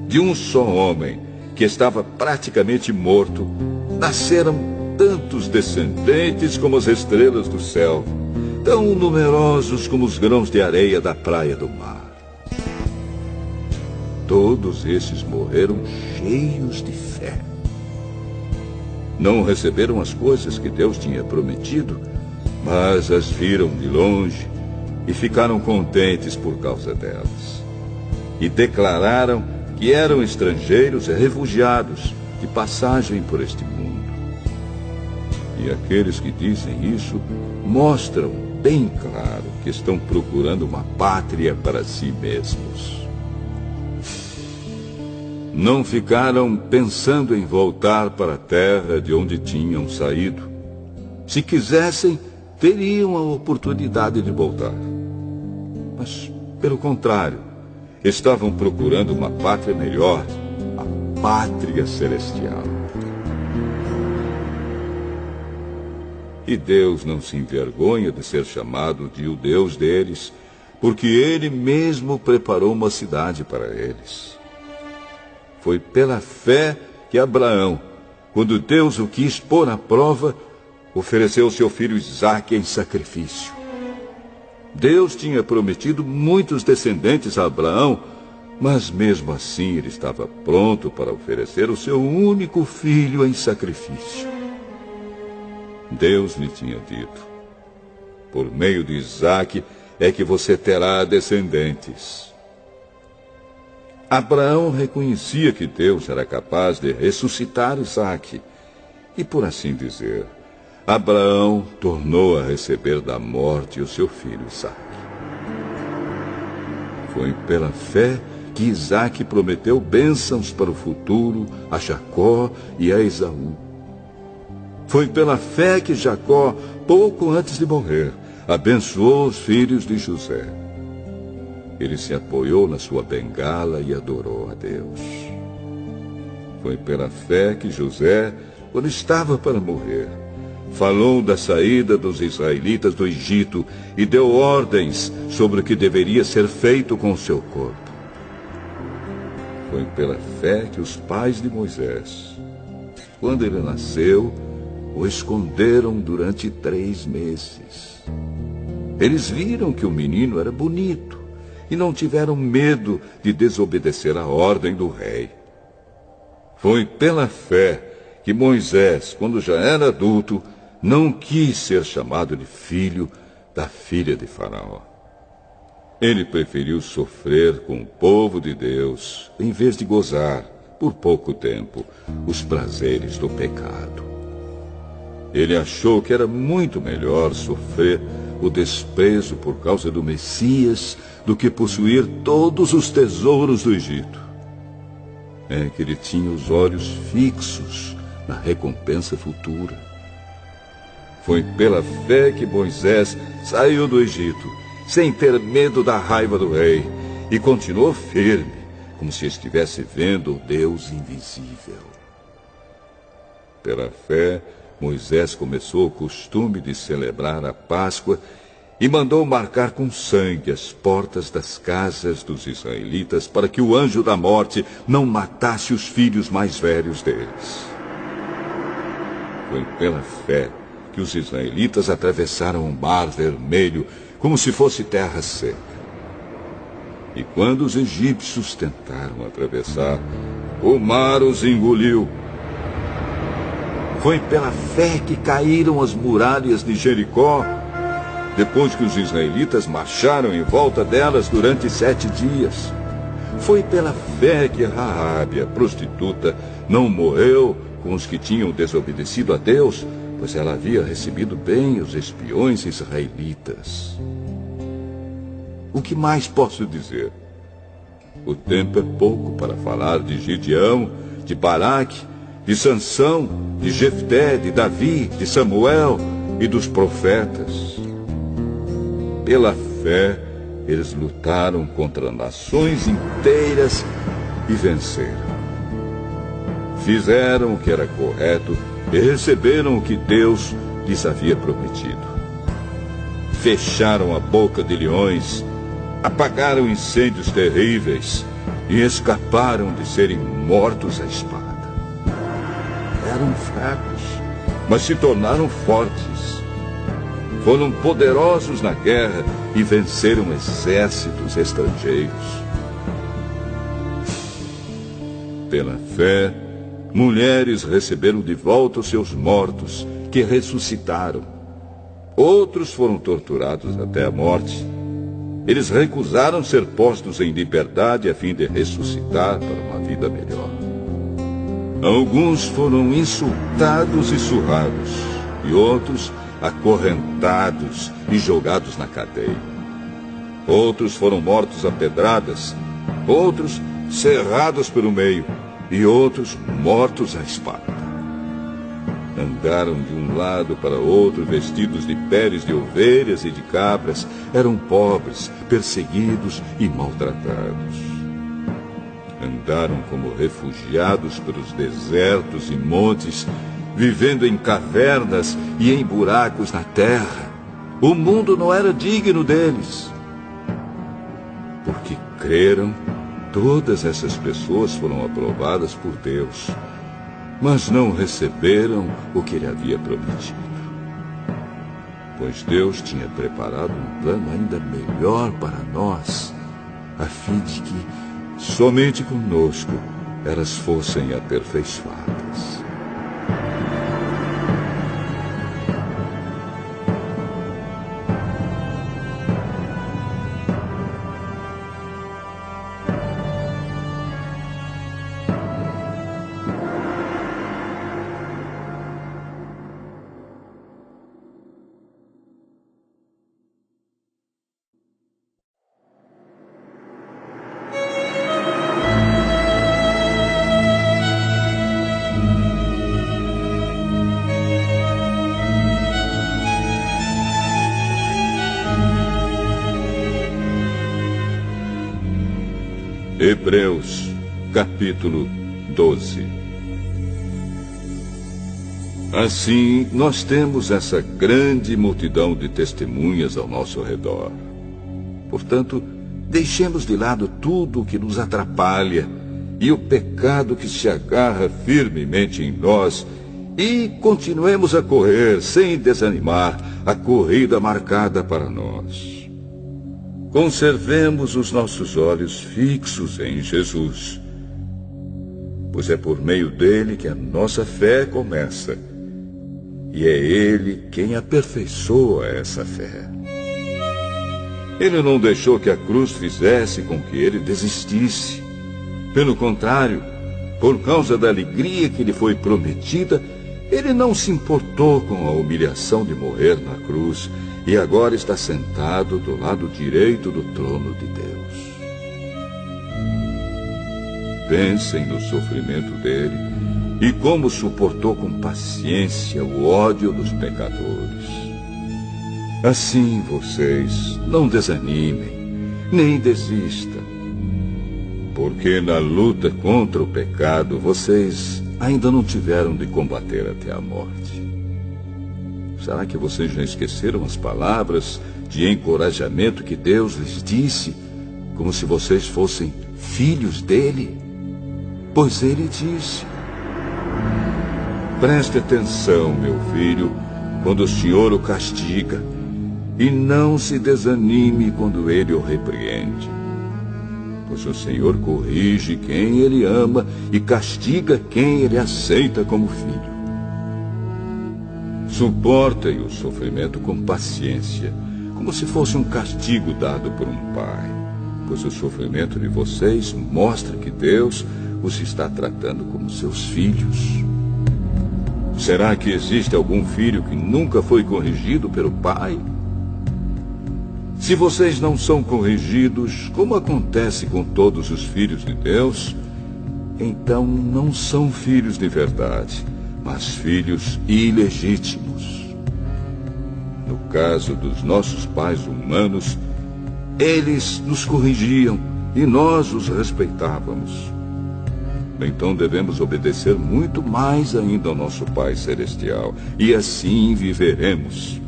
de um só homem, que estava praticamente morto, nasceram tantos descendentes como as estrelas do céu, tão numerosos como os grãos de areia da praia do mar. Todos esses morreram cheios de fé. Não receberam as coisas que Deus tinha prometido, mas as viram de longe e ficaram contentes por causa delas. E declararam que eram estrangeiros e refugiados de passagem por este mundo. E aqueles que dizem isso mostram bem claro que estão procurando uma pátria para si mesmos. Não ficaram pensando em voltar para a terra de onde tinham saído. Se quisessem, teriam a oportunidade de voltar. Mas, pelo contrário, estavam procurando uma pátria melhor, a pátria celestial. E Deus não se envergonha de ser chamado de o Deus deles, porque Ele mesmo preparou uma cidade para eles. Foi pela fé que Abraão, quando Deus o quis pôr à prova, ofereceu seu filho Isaque em sacrifício. Deus tinha prometido muitos descendentes a Abraão, mas mesmo assim ele estava pronto para oferecer o seu único filho em sacrifício. Deus lhe tinha dito: por meio de Isaque é que você terá descendentes. Abraão reconhecia que Deus era capaz de ressuscitar Isaque, e por assim dizer, Abraão tornou a receber da morte o seu filho Isaque. Foi pela fé que Isaque prometeu bênçãos para o futuro a Jacó e a Esaú. Foi pela fé que Jacó, pouco antes de morrer, abençoou os filhos de José. Ele se apoiou na sua bengala e adorou a Deus. Foi pela fé que José, quando estava para morrer, falou da saída dos israelitas do Egito e deu ordens sobre o que deveria ser feito com o seu corpo. Foi pela fé que os pais de Moisés, quando ele nasceu, o esconderam durante 3 meses. Eles viram que o menino era bonito e não tiveram medo de desobedecer a ordem do rei. Foi pela fé que Moisés, quando já era adulto, não quis ser chamado de filho da filha de Faraó. Ele preferiu sofrer com o povo de Deus, em vez de gozar, por pouco tempo, os prazeres do pecado. Ele achou que era muito melhor sofrer o desprezo por causa do Messias do que possuir todos os tesouros do Egito. É que ele tinha os olhos fixos na recompensa futura. Foi pela fé que Moisés saiu do Egito, sem ter medo da raiva do rei, e continuou firme, como se estivesse vendo o Deus invisível. Pela fé, Moisés começou o costume de celebrar a Páscoa e mandou marcar com sangue as portas das casas dos israelitas para que o anjo da morte não matasse os filhos mais velhos deles. Foi pela fé que os israelitas atravessaram o Mar Vermelho como se fosse terra seca. E quando os egípcios tentaram atravessar, o mar os engoliu. Foi pela fé que caíram as muralhas de Jericó, depois que os israelitas marcharam em volta delas durante 7 dias. Foi pela fé que Raabe, a prostituta, não morreu com os que tinham desobedecido a Deus, pois ela havia recebido bem os espiões israelitas. O que mais posso dizer? O tempo é pouco para falar de Gideão, de Baraque, de Sansão, de Jefté, de Davi, de Samuel e dos profetas. Pela fé, eles lutaram contra nações inteiras e venceram. Fizeram o que era correto e receberam o que Deus lhes havia prometido. Fecharam a boca de leões, apagaram incêndios terríveis e escaparam de serem mortos à espada. Eram fracos, mas se tornaram fortes. Foram poderosos na guerra e venceram exércitos estrangeiros. Pela fé, mulheres receberam de volta os seus mortos, que ressuscitaram. Outros foram torturados até a morte. Eles recusaram ser postos em liberdade a fim de ressuscitar para uma vida melhor. Alguns foram insultados e surrados, e outros acorrentados e jogados na cadeia. Outros foram mortos a pedradas, outros cerrados pelo meio, e outros mortos à espada. Andaram de um lado para outro vestidos de peles de ovelhas e de cabras, eram pobres, perseguidos e maltratados. Andaram como refugiados pelos desertos e montes, vivendo em cavernas e em buracos na terra. O mundo não era digno deles. Porque creram, todas essas pessoas foram aprovadas por Deus, mas não receberam o que ele havia prometido. Pois Deus tinha preparado um plano ainda melhor para nós, a fim de que somente conosco elas fossem aperfeiçoadas. Hebreus, capítulo 12. Assim, nós temos essa grande multidão de testemunhas ao nosso redor. Portanto, deixemos de lado tudo o que nos atrapalha e o pecado que se agarra firmemente em nós e continuemos a correr sem desanimar a corrida marcada para nós. Conservemos os nossos olhos fixos em Jesus, pois é por meio dele que a nossa fé começa, e é ele quem aperfeiçoa essa fé. Ele não deixou que a cruz fizesse com que ele desistisse. Pelo contrário, por causa da alegria que lhe foi prometida, ele não se importou com a humilhação de morrer na cruz, e agora está sentado do lado direito do trono de Deus. Pensem no sofrimento dele e como suportou com paciência o ódio dos pecadores. Assim vocês não desanimem, nem desistam, porque na luta contra o pecado vocês ainda não tiveram de combater até a morte. Será que vocês já esqueceram as palavras de encorajamento que Deus lhes disse, como se vocês fossem filhos dele? Pois ele disse: preste atenção, meu filho, quando o Senhor o castiga, e não se desanime quando ele o repreende. Pois o Senhor corrige quem ele ama e castiga quem ele aceita como filho. Suportem o sofrimento com paciência, como se fosse um castigo dado por um pai, pois o sofrimento de vocês mostra que Deus os está tratando como seus filhos. Será que existe algum filho que nunca foi corrigido pelo pai? Se vocês não são corrigidos, como acontece com todos os filhos de Deus, então não são filhos de verdade, mas filhos ilegítimos. No caso dos nossos pais humanos, eles nos corrigiam e nós os respeitávamos. Então devemos obedecer muito mais ainda ao nosso Pai Celestial, e assim viveremos.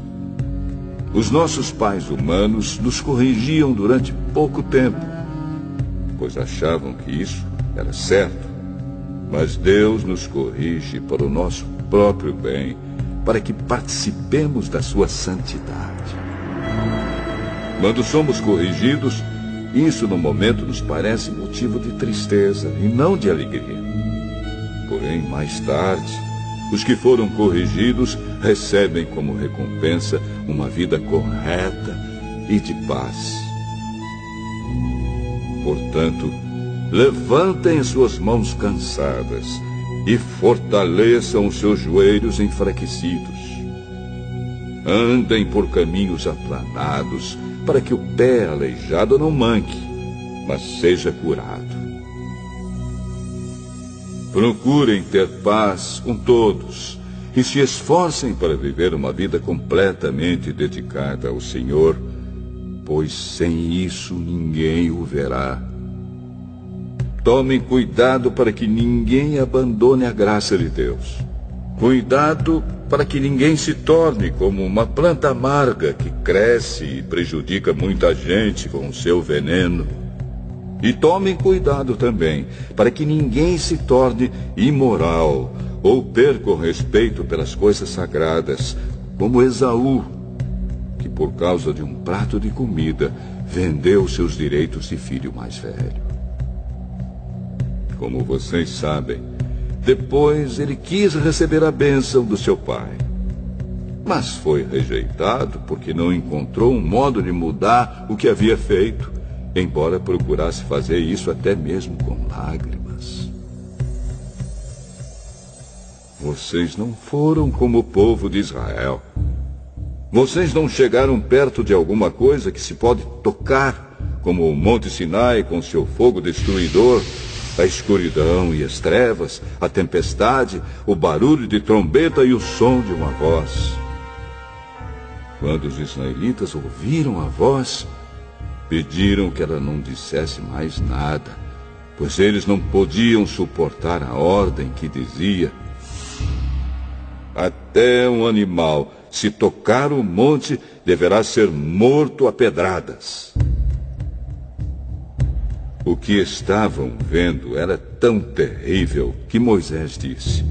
Os nossos pais humanos nos corrigiam durante pouco tempo, pois achavam que isso era certo. Mas Deus nos corrige para o nosso próprio bem, para que participemos da sua santidade. Quando somos corrigidos, isso no momento nos parece motivo de tristeza e não de alegria. Porém, mais tarde, os que foram corrigidos recebem como recompensa uma vida correta e de paz. Portanto, levantem as suas mãos cansadas e fortaleçam os seus joelhos enfraquecidos. Andem por caminhos aplanados, para que o pé aleijado não manque, mas seja curado. Procurem ter paz com todos e se esforcem para viver uma vida completamente dedicada ao Senhor, pois sem isso ninguém o verá. Tomem cuidado para que ninguém abandone a graça de Deus. Cuidado para que ninguém se torne como uma planta amarga que cresce e prejudica muita gente com o seu veneno. E tomem cuidado também para que ninguém se torne imoral ou perca o respeito pelas coisas sagradas, como Esaú, que por causa de um prato de comida vendeu seus direitos de filho mais velho. Como vocês sabem, depois ele quis receber a bênção do seu pai, mas foi rejeitado porque não encontrou um modo de mudar o que havia feito, embora procurasse fazer isso até mesmo com lágrimas. Vocês não foram como o povo de Israel. Vocês não chegaram perto de alguma coisa que se pode tocar, como o Monte Sinai com seu fogo destruidor, a escuridão e as trevas, a tempestade, o barulho de trombeta e o som de uma voz. Quando os israelitas ouviram a voz, pediram que ela não dissesse mais nada pois eles não podiam suportar a ordem que dizia: até um animal, se tocar o monte, deverá ser morto a pedradas. O que estavam vendo era tão terrível que Moisés disse: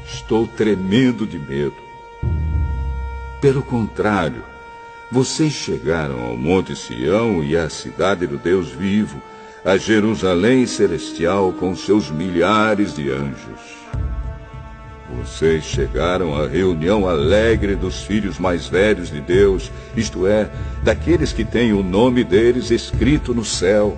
estou tremendo de medo. Pelo contrário, vocês chegaram ao Monte Sião e à cidade do Deus vivo, a Jerusalém celestial com seus milhares de anjos. Vocês chegaram à reunião alegre dos filhos mais velhos de Deus, isto é, daqueles que têm o nome deles escrito no céu.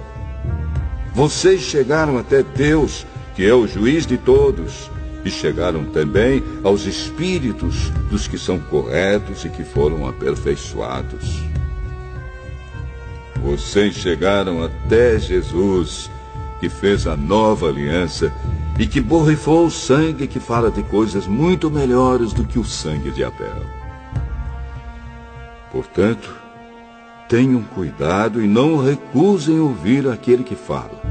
Vocês chegaram até Deus, que é o juiz de todos, e chegaram também aos espíritos dos que são corretos e que foram aperfeiçoados. Vocês chegaram até Jesus, que fez a nova aliança e que borrifou o sangue que fala de coisas muito melhores do que o sangue de Abel. Portanto, tenham cuidado e não recusem ouvir aquele que fala.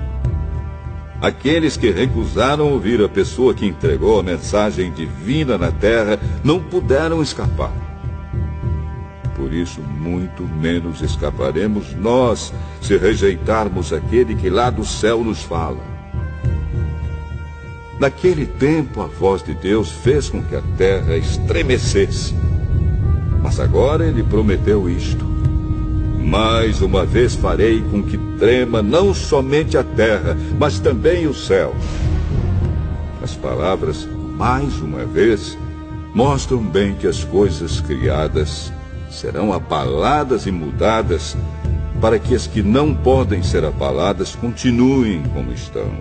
Aqueles que recusaram ouvir a pessoa que entregou a mensagem divina na terra não puderam escapar. Por isso, muito menos escaparemos nós se rejeitarmos aquele que lá do céu nos fala. Naquele tempo, a voz de Deus fez com que a terra estremecesse. Mas agora ele prometeu isto: mais uma vez farei com que trema não somente a terra, mas também o céu. As palavras "mais uma vez" mostram bem que as coisas criadas serão abaladas e mudadas, para que as que não podem ser abaladas continuem como estão.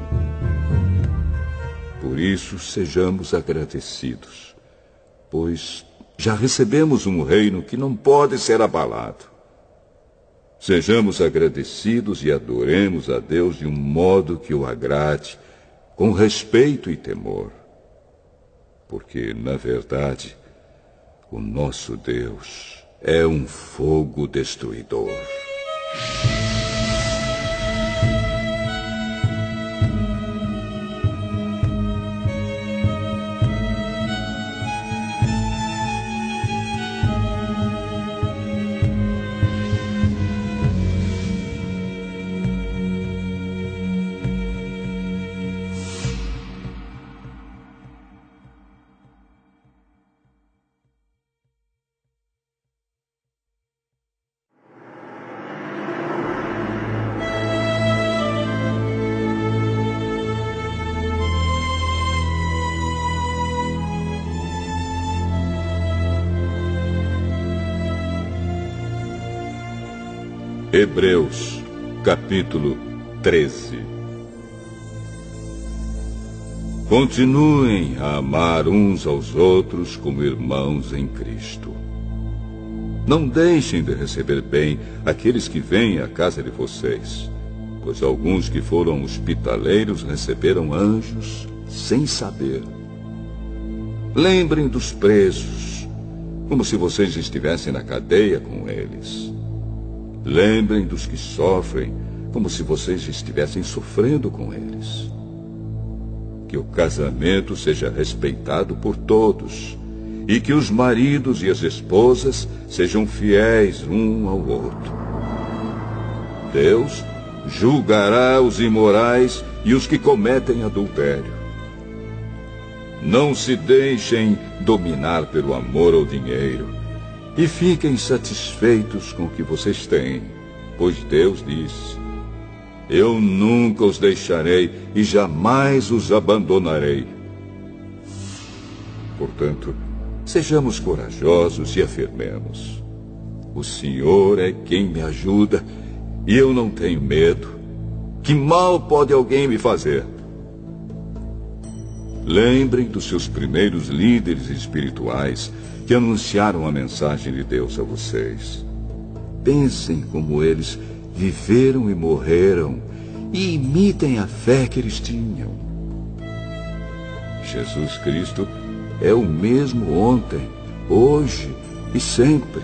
Por isso, sejamos agradecidos, pois já recebemos um reino que não pode ser abalado. Sejamos agradecidos e adoremos a Deus de um modo que o agrade, com respeito e temor. Porque, na verdade, o nosso Deus é um fogo destruidor. Hebreus, capítulo 13. Continuem a amar uns aos outros como irmãos em Cristo. Não deixem de receber bem aqueles que vêm à casa de vocês, pois alguns que foram hospitaleiros receberam anjos sem saber. Lembrem dos presos, como se vocês estivessem na cadeia com eles. Lembrem dos que sofrem, como se vocês estivessem sofrendo com eles. Que o casamento seja respeitado por todos, e que os maridos e as esposas sejam fiéis um ao outro. Deus julgará os imorais e os que cometem adultério. Não se deixem dominar pelo amor ao dinheiro, e fiquem satisfeitos com o que vocês têm, pois Deus diz: eu nunca os deixarei e jamais os abandonarei. Portanto, sejamos corajosos e afirmemos: o Senhor é quem me ajuda e eu não tenho medo. Que mal pode alguém me fazer? Lembrem dos seus primeiros líderes espirituais que anunciaram a mensagem de Deus a vocês. Pensem como eles viveram e morreram e imitem a fé que eles tinham. Jesus Cristo é o mesmo ontem, hoje e sempre.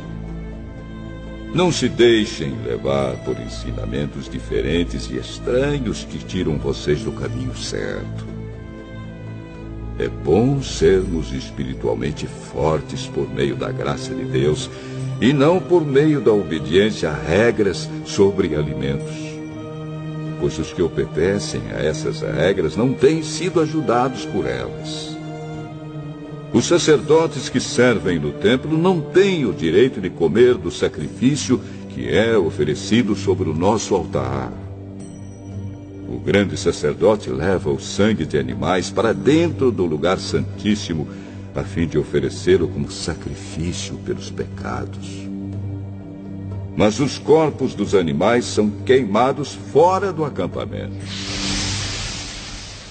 Não se deixem levar por ensinamentos diferentes e estranhos que tiram vocês do caminho certo. É bom sermos espiritualmente fortes por meio da graça de Deus e não por meio da obediência a regras sobre alimentos. Pois os que obedecem a essas regras não têm sido ajudados por elas. Os sacerdotes que servem no templo não têm o direito de comer do sacrifício que é oferecido sobre o nosso altar. O grande sacerdote leva o sangue de animais para dentro do lugar santíssimo, a fim de oferecê-lo como sacrifício pelos pecados. Mas os corpos dos animais são queimados fora do acampamento.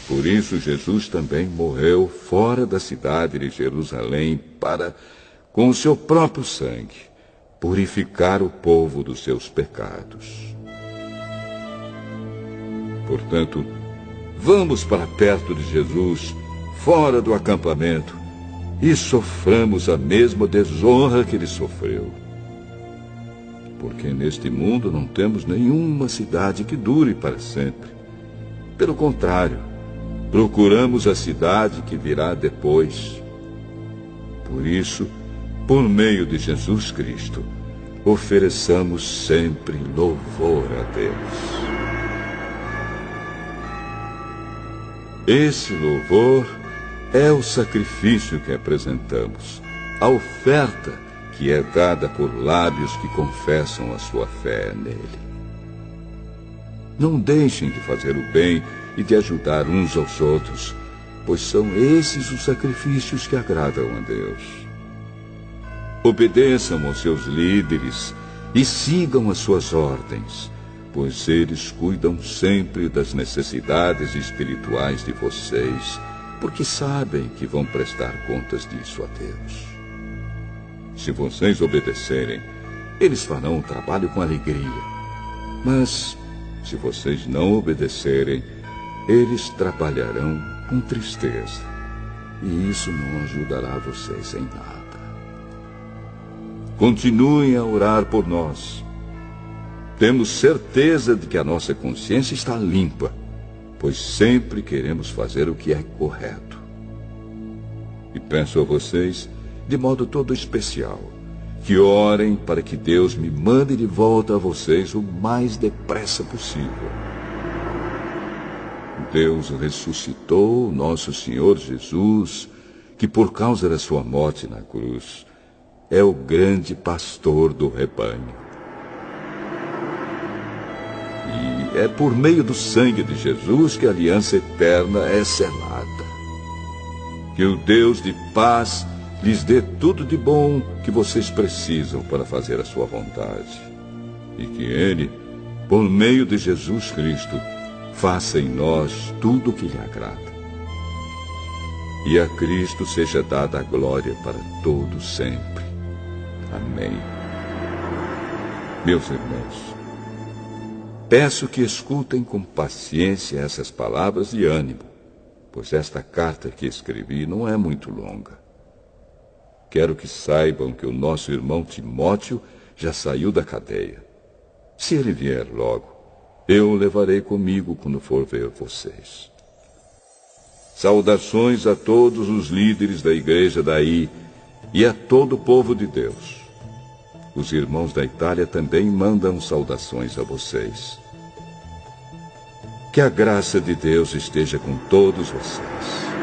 Por isso Jesus também morreu fora da cidade de Jerusalém para, com o seu próprio sangue, purificar o povo dos seus pecados. Portanto, vamos para perto de Jesus, fora do acampamento, e soframos a mesma desonra que ele sofreu. Porque neste mundo não temos nenhuma cidade que dure para sempre. Pelo contrário, procuramos a cidade que virá depois. Por isso, por meio de Jesus Cristo, ofereçamos sempre louvor a Deus. Esse louvor é o sacrifício que apresentamos, a oferta que é dada por lábios que confessam a sua fé nele. Não deixem de fazer o bem e de ajudar uns aos outros, pois são esses os sacrifícios que agradam a Deus. Obedeçam aos seus líderes e sigam as suas ordens, pois eles cuidam sempre das necessidades espirituais de vocês, porque sabem que vão prestar contas disso a Deus. Se vocês obedecerem, eles farão o trabalho com alegria. Mas, se vocês não obedecerem, eles trabalharão com tristeza. E isso não ajudará vocês em nada. Continuem a orar por nós. Temos certeza de que a nossa consciência está limpa, pois sempre queremos fazer o que é correto. E peço a vocês, de modo todo especial, que orem para que Deus me mande de volta a vocês o mais depressa possível. Deus ressuscitou nosso Senhor Jesus, que por causa da sua morte na cruz, é o grande pastor do rebanho. E é por meio do sangue de Jesus que a aliança eterna é selada. Que o Deus de paz lhes dê tudo de bom que vocês precisam para fazer a sua vontade. E que Ele, por meio de Jesus Cristo, faça em nós tudo o que lhe agrada. E a Cristo seja dada a glória para todo sempre. Amém. Meus irmãos, peço que escutem com paciência essas palavras de ânimo, pois esta carta que escrevi não é muito longa. Quero que saibam que o nosso irmão Timóteo já saiu da cadeia. Se ele vier logo, eu o levarei comigo quando for ver vocês. Saudações a todos os líderes da igreja daí e a todo o povo de Deus. Os irmãos da Itália também mandam saudações a vocês. Que a graça de Deus esteja com todos vocês.